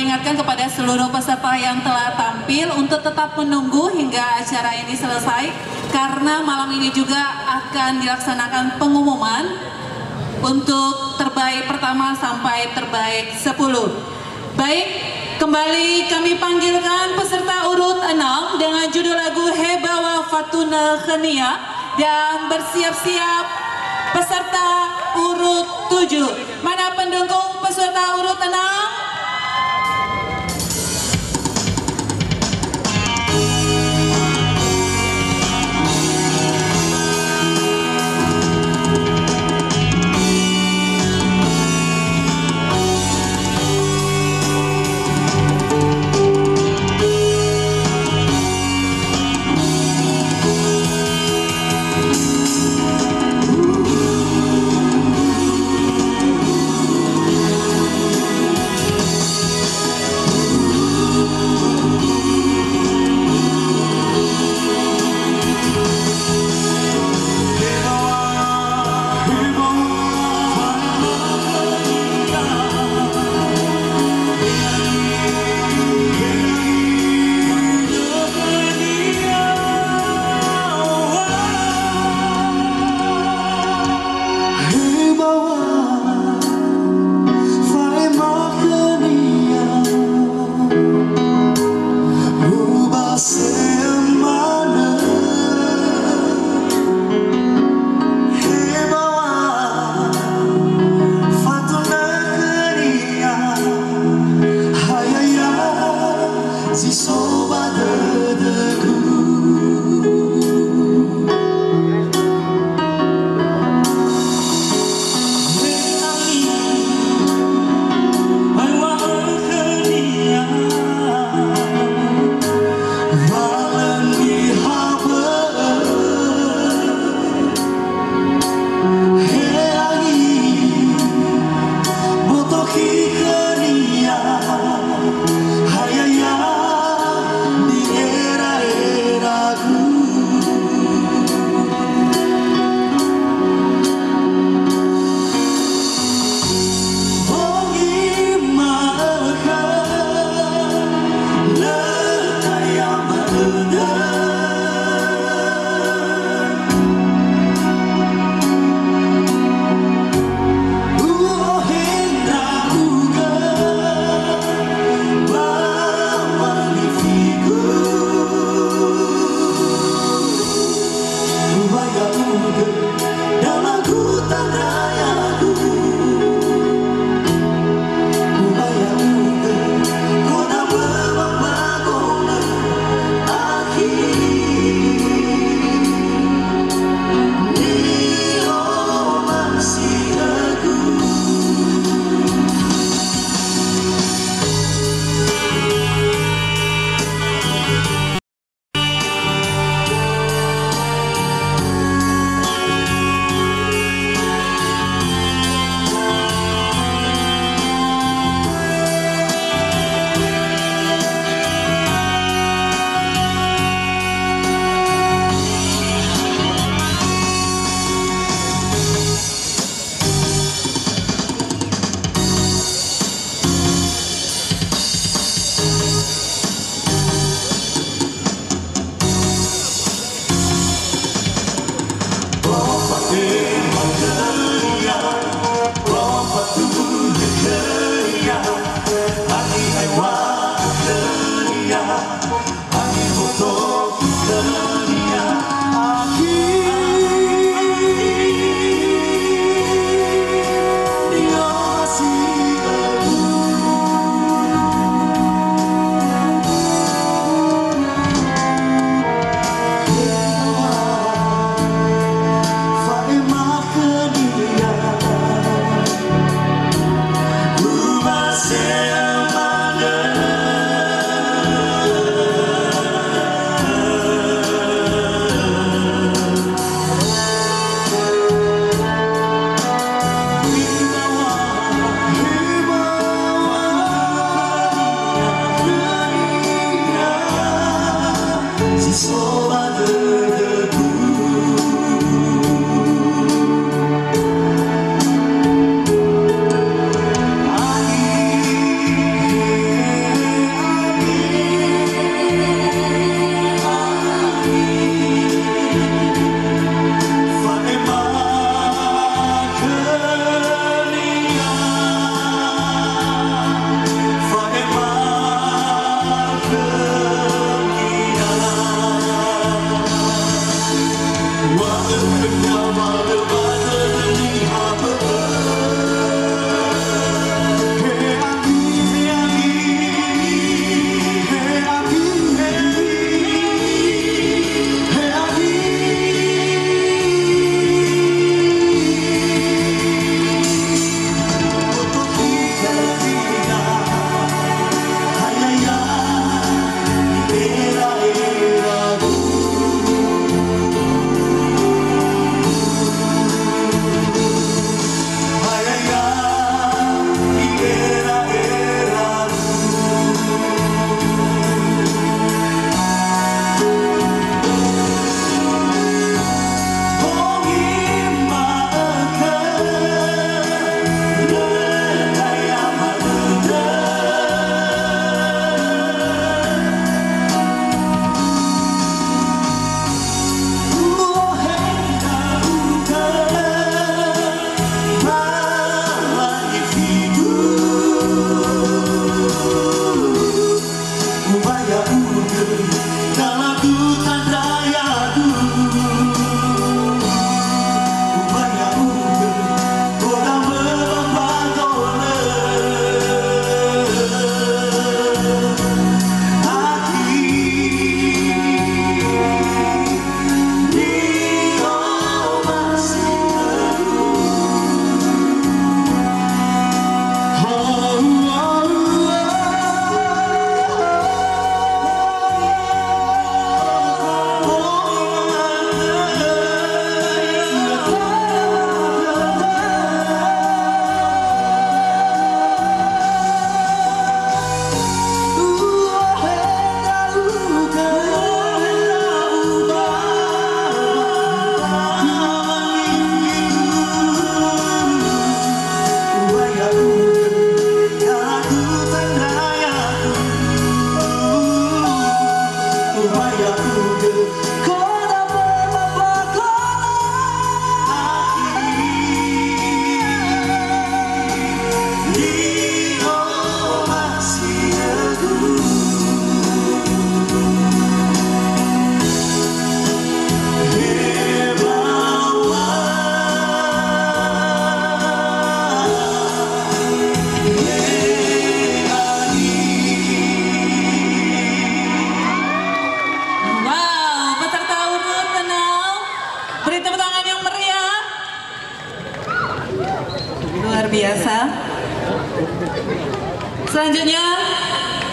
mengingatkan kepada seluruh peserta yang telah tampil untuk tetap menunggu hingga acara ini selesai karena malam ini juga akan dilaksanakan pengumuman untuk terbaik pertama sampai terbaik 10. Baik, kembali kami panggilkan peserta urut 6 dengan judul lagu Hebawa Fatuna Khania dan bersiap-siap peserta urut 7. Mana pendukung peserta urut 6?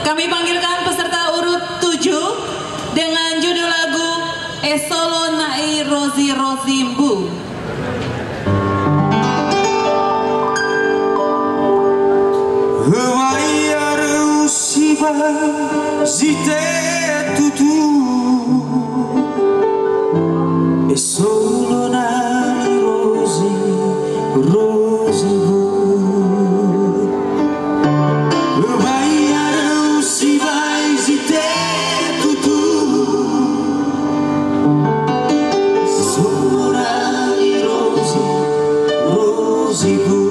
Kami panggilkan peserta urut 7 dengan judul lagu Esolo Nai Rozi Rozimbu. Hawaiiar usiba zite tutu Esolo nai rozi rozimbu Hawaiiar usiba zite tutu Esolo nai rozi rozimbu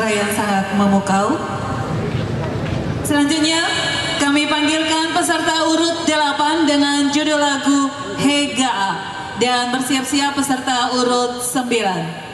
suara yang sangat memukau. Selanjutnya kami panggilkan peserta urut 8 dengan judul lagu Hega dan bersiap-siap peserta urut 9.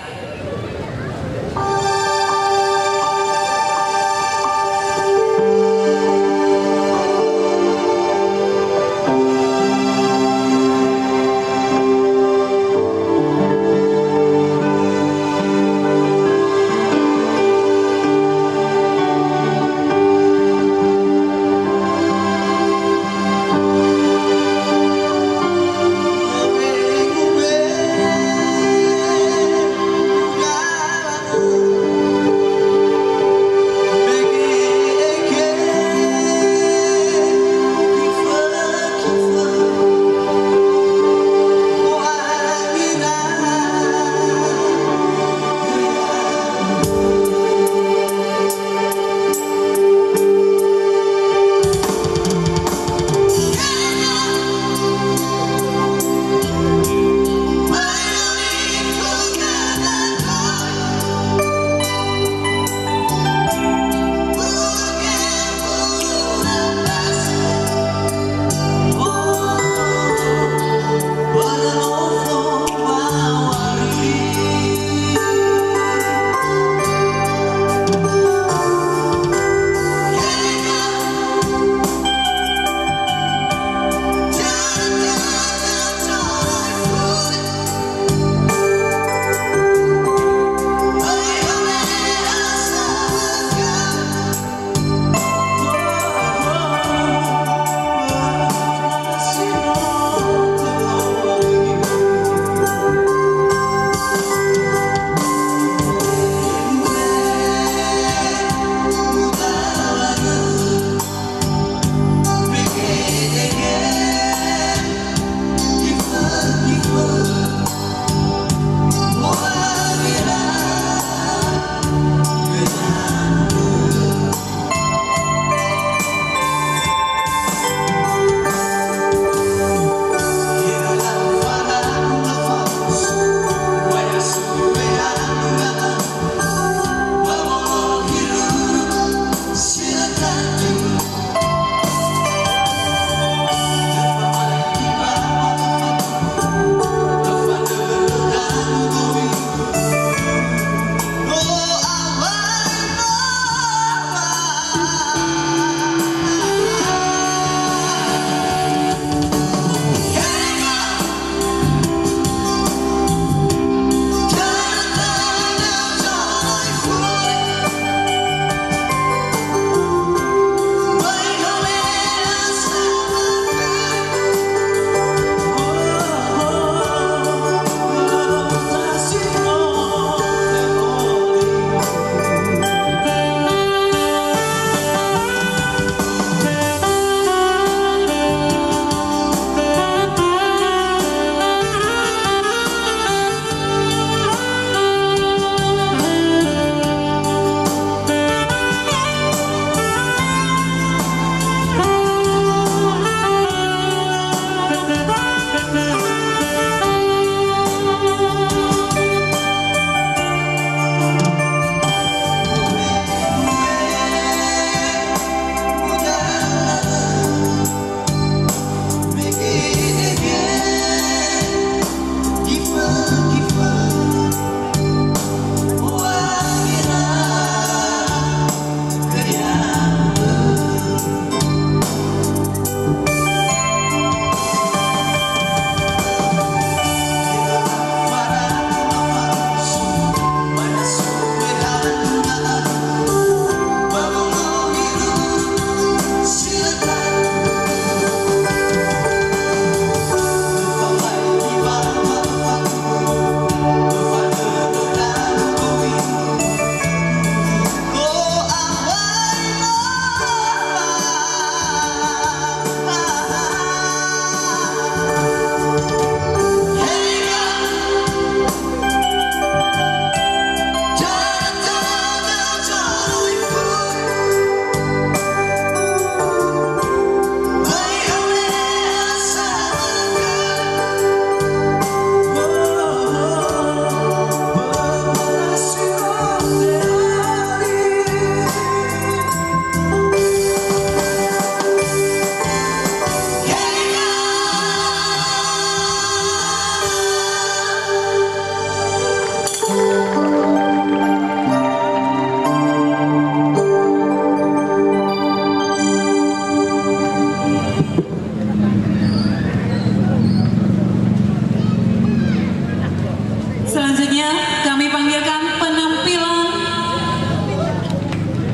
Selanjutnya kami panggilkan penampilan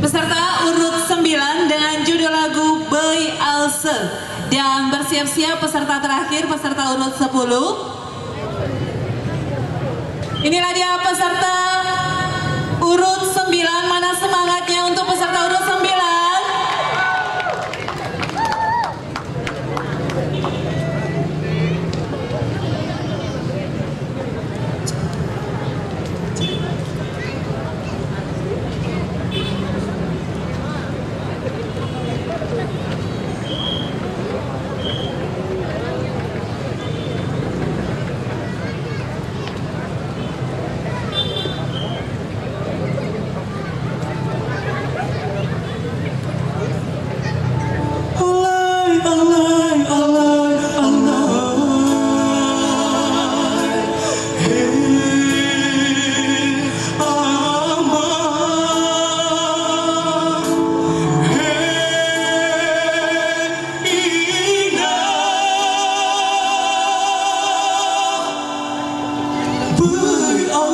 peserta urut 9 dengan judul lagu Boy Alse, dan bersiap-siap peserta terakhir, peserta urut 10. Inilah dia peserta urut 9. Mana semangatnya untuk peserta urut 9?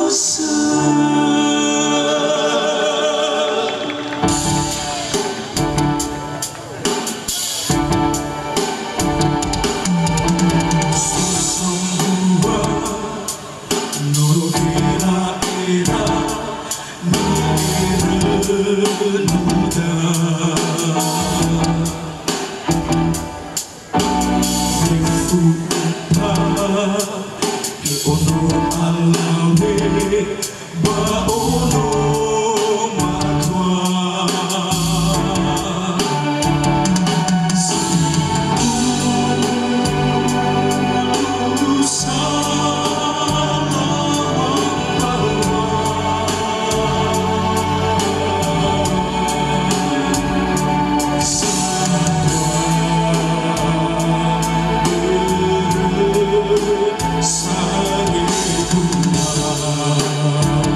Sang Hyang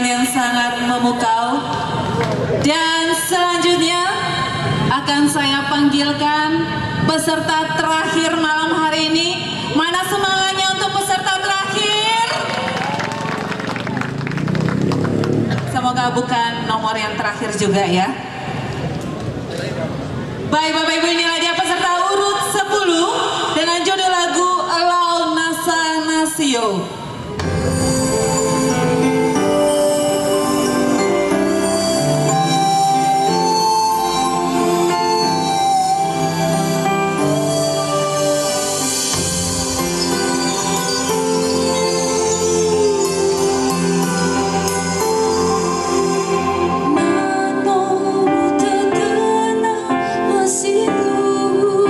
yang sangat memukau. Dan selanjutnya akan saya panggilkan peserta terakhir malam hari ini. Mana semangatnya untuk peserta terakhir? Semoga bukan nomor yang terakhir juga ya. Baik Bapak Ibu, inilah dia peserta urut 10 dengan judul lagu Elau Nasa Nasio. Mano terkena wasibu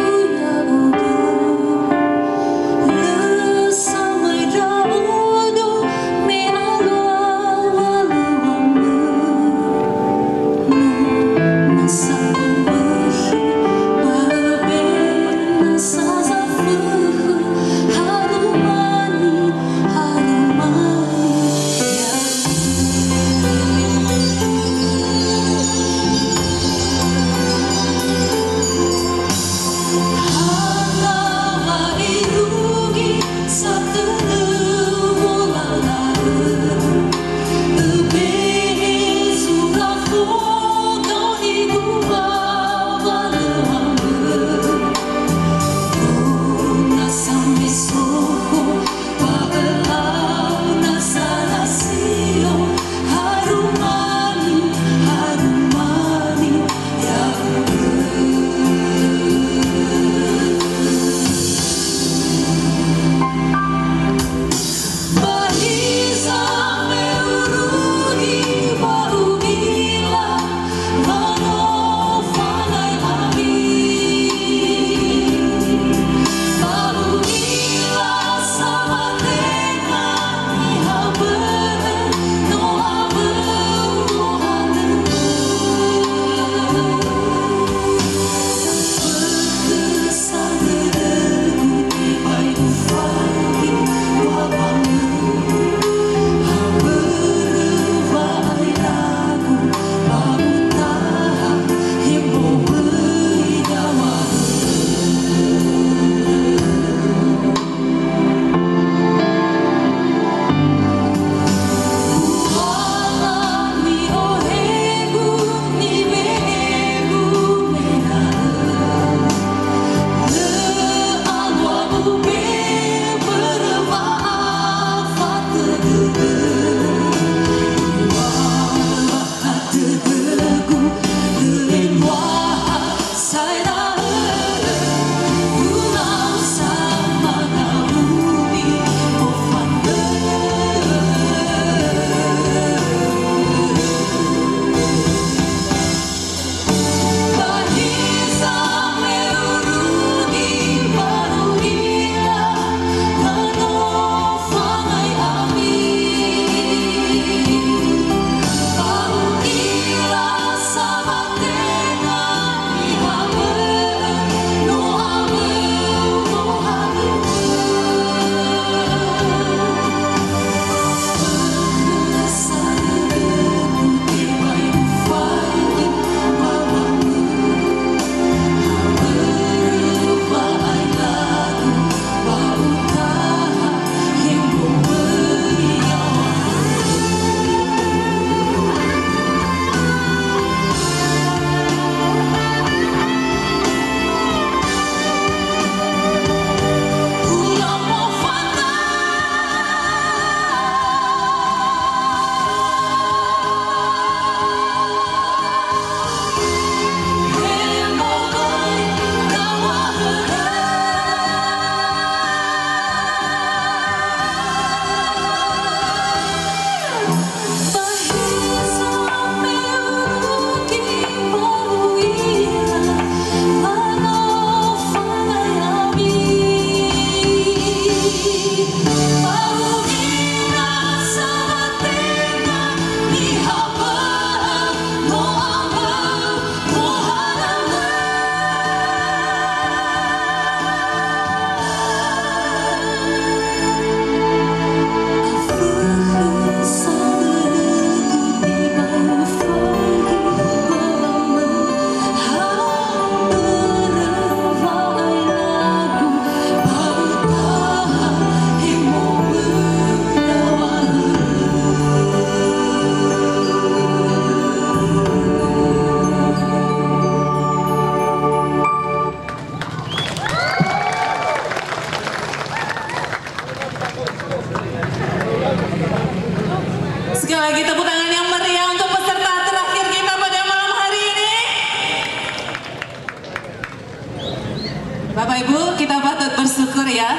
Bapak Ibu, kita patut bersyukur ya.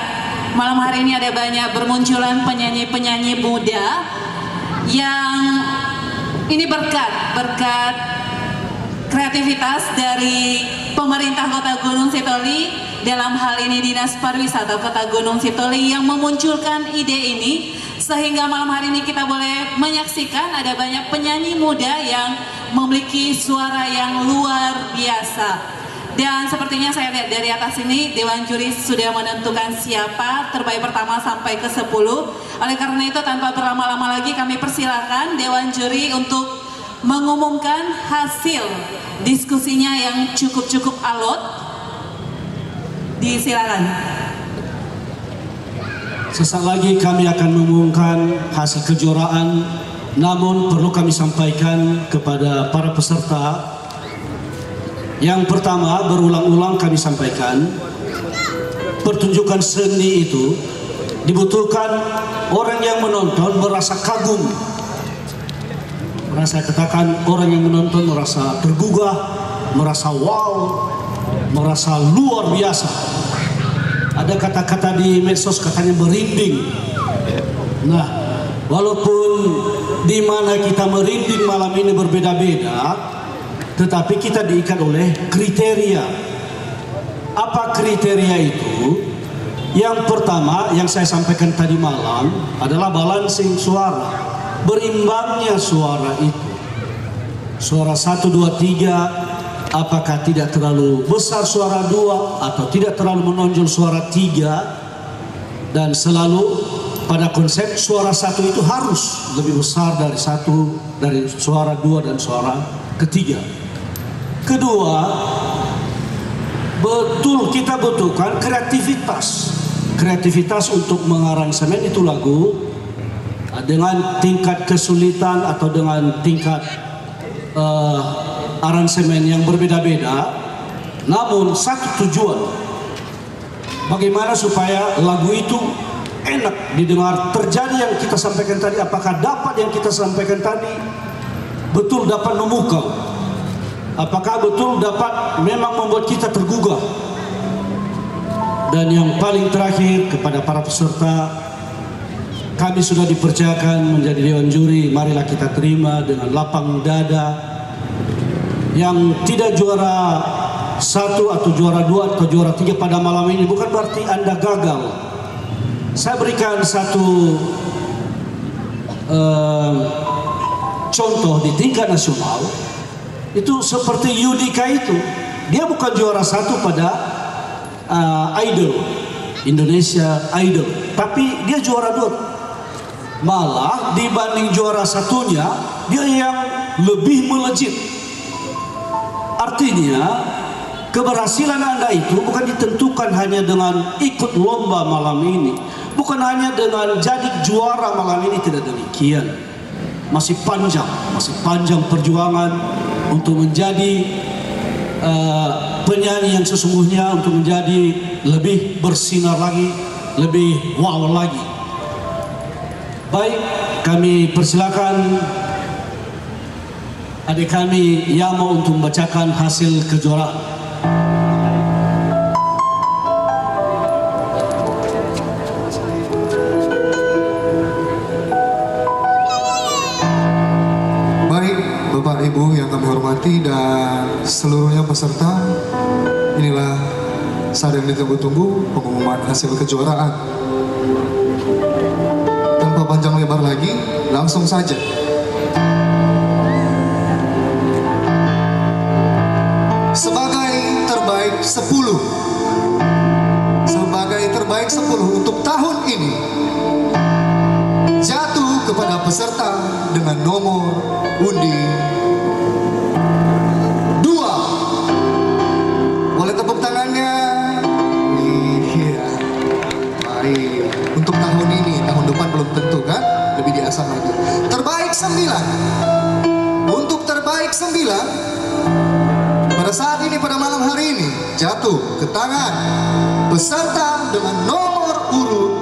Malam hari ini ada banyak bermunculan penyanyi-penyanyi muda yang ini berkat kreativitas dari pemerintah Kota Gunung Sitoli, dalam hal ini Dinas Pariwisata Kota Gunung Sitoli yang memunculkan ide ini, sehingga malam hari ini kita boleh menyaksikan ada banyak penyanyi muda yang memiliki suara yang luar biasa. Dan sepertinya saya lihat dari atas ini Dewan Juri sudah menentukan siapa terbaik pertama sampai ke 10. Oleh karena itu tanpa berlama-lama lagi kami persilakan Dewan Juri untuk mengumumkan hasil diskusinya yang cukup alot. Disilakan. Sesaat lagi kami akan mengumumkan hasil kejuaraan, namun perlu kami sampaikan kepada para peserta. Yang pertama, berulang-ulang kami sampaikan, pertunjukan seni itu dibutuhkan orang yang menonton merasa kagum. Saya katakan orang yang menonton merasa tergugah, merasa wow, merasa luar biasa. Ada kata-kata di medsos katanya merinding. Nah, walaupun di mana kita merinding malam ini berbeda-beda, tetapi kita diikat oleh kriteria. Apa kriteria itu? Yang pertama yang saya sampaikan tadi malam adalah balancing suara, berimbangnya suara itu. Suara 1, 2, 3, apakah tidak terlalu besar suara 2 atau tidak terlalu menonjol suara 3. Dan selalu pada konsep suara 1 itu harus lebih besar dari suara 2 dan suara ketiga. Kedua, betul kita butuhkan kreativitas untuk mengaransemen itu lagu dengan tingkat kesulitan atau dengan tingkat aransemen yang berbeda-beda. Namun satu tujuan, bagaimana supaya lagu itu enak didengar. Terjadi yang kita sampaikan tadi, apakah dapat yang kita sampaikan tadi betul dapat memukau, apakah betul dapat memang membuat kita tergugah. Dan yang paling terakhir, kepada para peserta, kami sudah dipercayakan menjadi Dewan Juri. Marilah kita terima dengan lapang dada. Yang tidak juara 1 atau juara 2 atau juara 3 pada malam ini bukan berarti Anda gagal. Saya berikan satu contoh di tingkat nasional. Itu seperti Yudika itu, dia bukan juara 1 pada Idol, Indonesia Idol, tapi dia juara 2. Malah dibanding juara 1-nya, dia yang lebih melejit. Artinya keberhasilan Anda itu bukan ditentukan hanya dengan ikut lomba malam ini, bukan hanya dengan jadi juara malam ini, tidak demikian. Masih panjang perjuangan untuk menjadi penyanyi yang sesungguhnya, untuk menjadi lebih bersinar lagi, lebih wow lagi. Baik, kami persilakan adik kami Yamo untuk membacakan hasil kejuaraan. Bapak Ibu yang kami hormati dan seluruhnya peserta, inilah saat yang ditunggu-tunggu, pengumuman hasil kejuaraan. Tanpa panjang lebar lagi, langsung saja. Sebagai terbaik 10 untuk tahun ini jatuh kepada peserta dengan nomor undi 2. Boleh tepuk tangannya? Iya. Baik. Untuk tahun ini, tahun depan belum tentu kan? Lebih diasah lagi. Terbaik 9. Untuk terbaik 9 pada saat ini, pada malam hari ini, jatuh ke tangan peserta dengan nomor urut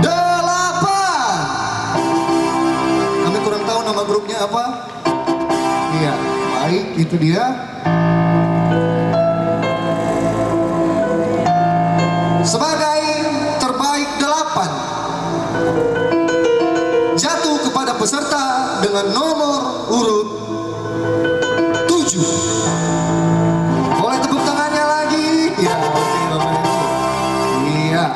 8. Kami kurang tahu nama grupnya apa. Iya, baik, itu dia. sebagai terbaik 8 jatuh kepada peserta dengan nomor urut 7. Boleh tepuk tangannya lagi? Ya, oke Bapak Ibu. Iya.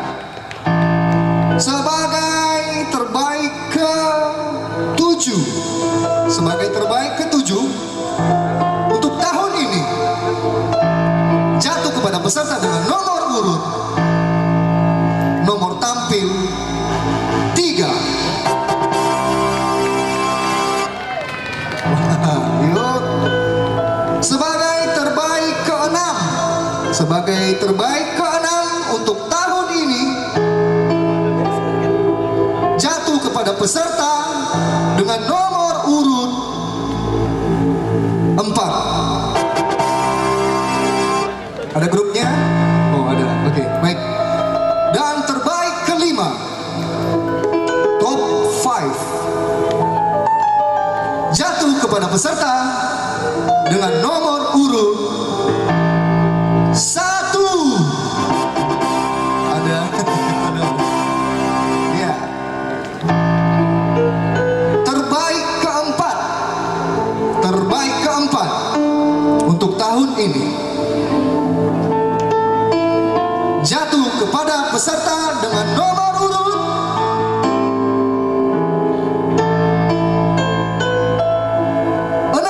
Sebagai terbaik ke-7, sebagai terbaik ke-7 untuk tahun ini jatuh kepada peserta dengan nomor urut nomor tampil 3. Yuk. Sebagai terbaik ke-6, sebagai terbaik ke-6 untuk tahun ini jatuh kepada peserta dengan nomor urut 4. Ada grupnya? Oh ada, oke, baik. Dan terbaik ke-5, top 5, jatuh kepada peserta dengan nomor urut 1. Ada, ada. Ya. Terbaik ke-4, terbaik ke-4 untuk tahun ini jatuh kepada peserta dengan nomor urut 6.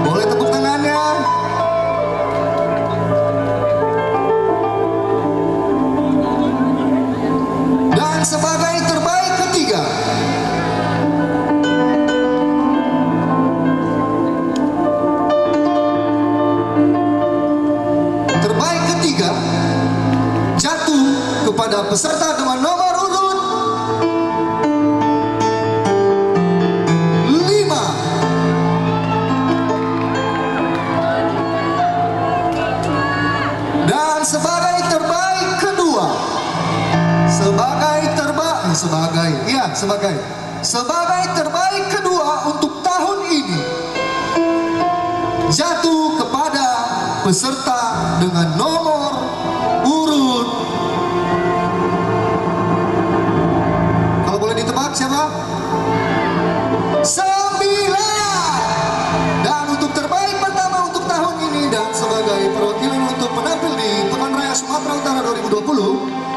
Boleh tepuk tangannya. Dan sebagai terbaik ke-3, terbaik ke-3 jatuh kepada peserta dengan nomor urut 5. Dan sebagai terbaik kedua, sebagai terbaik kedua untuk tahun ini jatuh kepada peserta dengan nomor urut, kalau boleh ditebak siapa? 9. Dan untuk terbaik pertama untuk tahun ini dan sebagai perwakilan untuk penampil di Pekan Raya Sumatera Utara 2020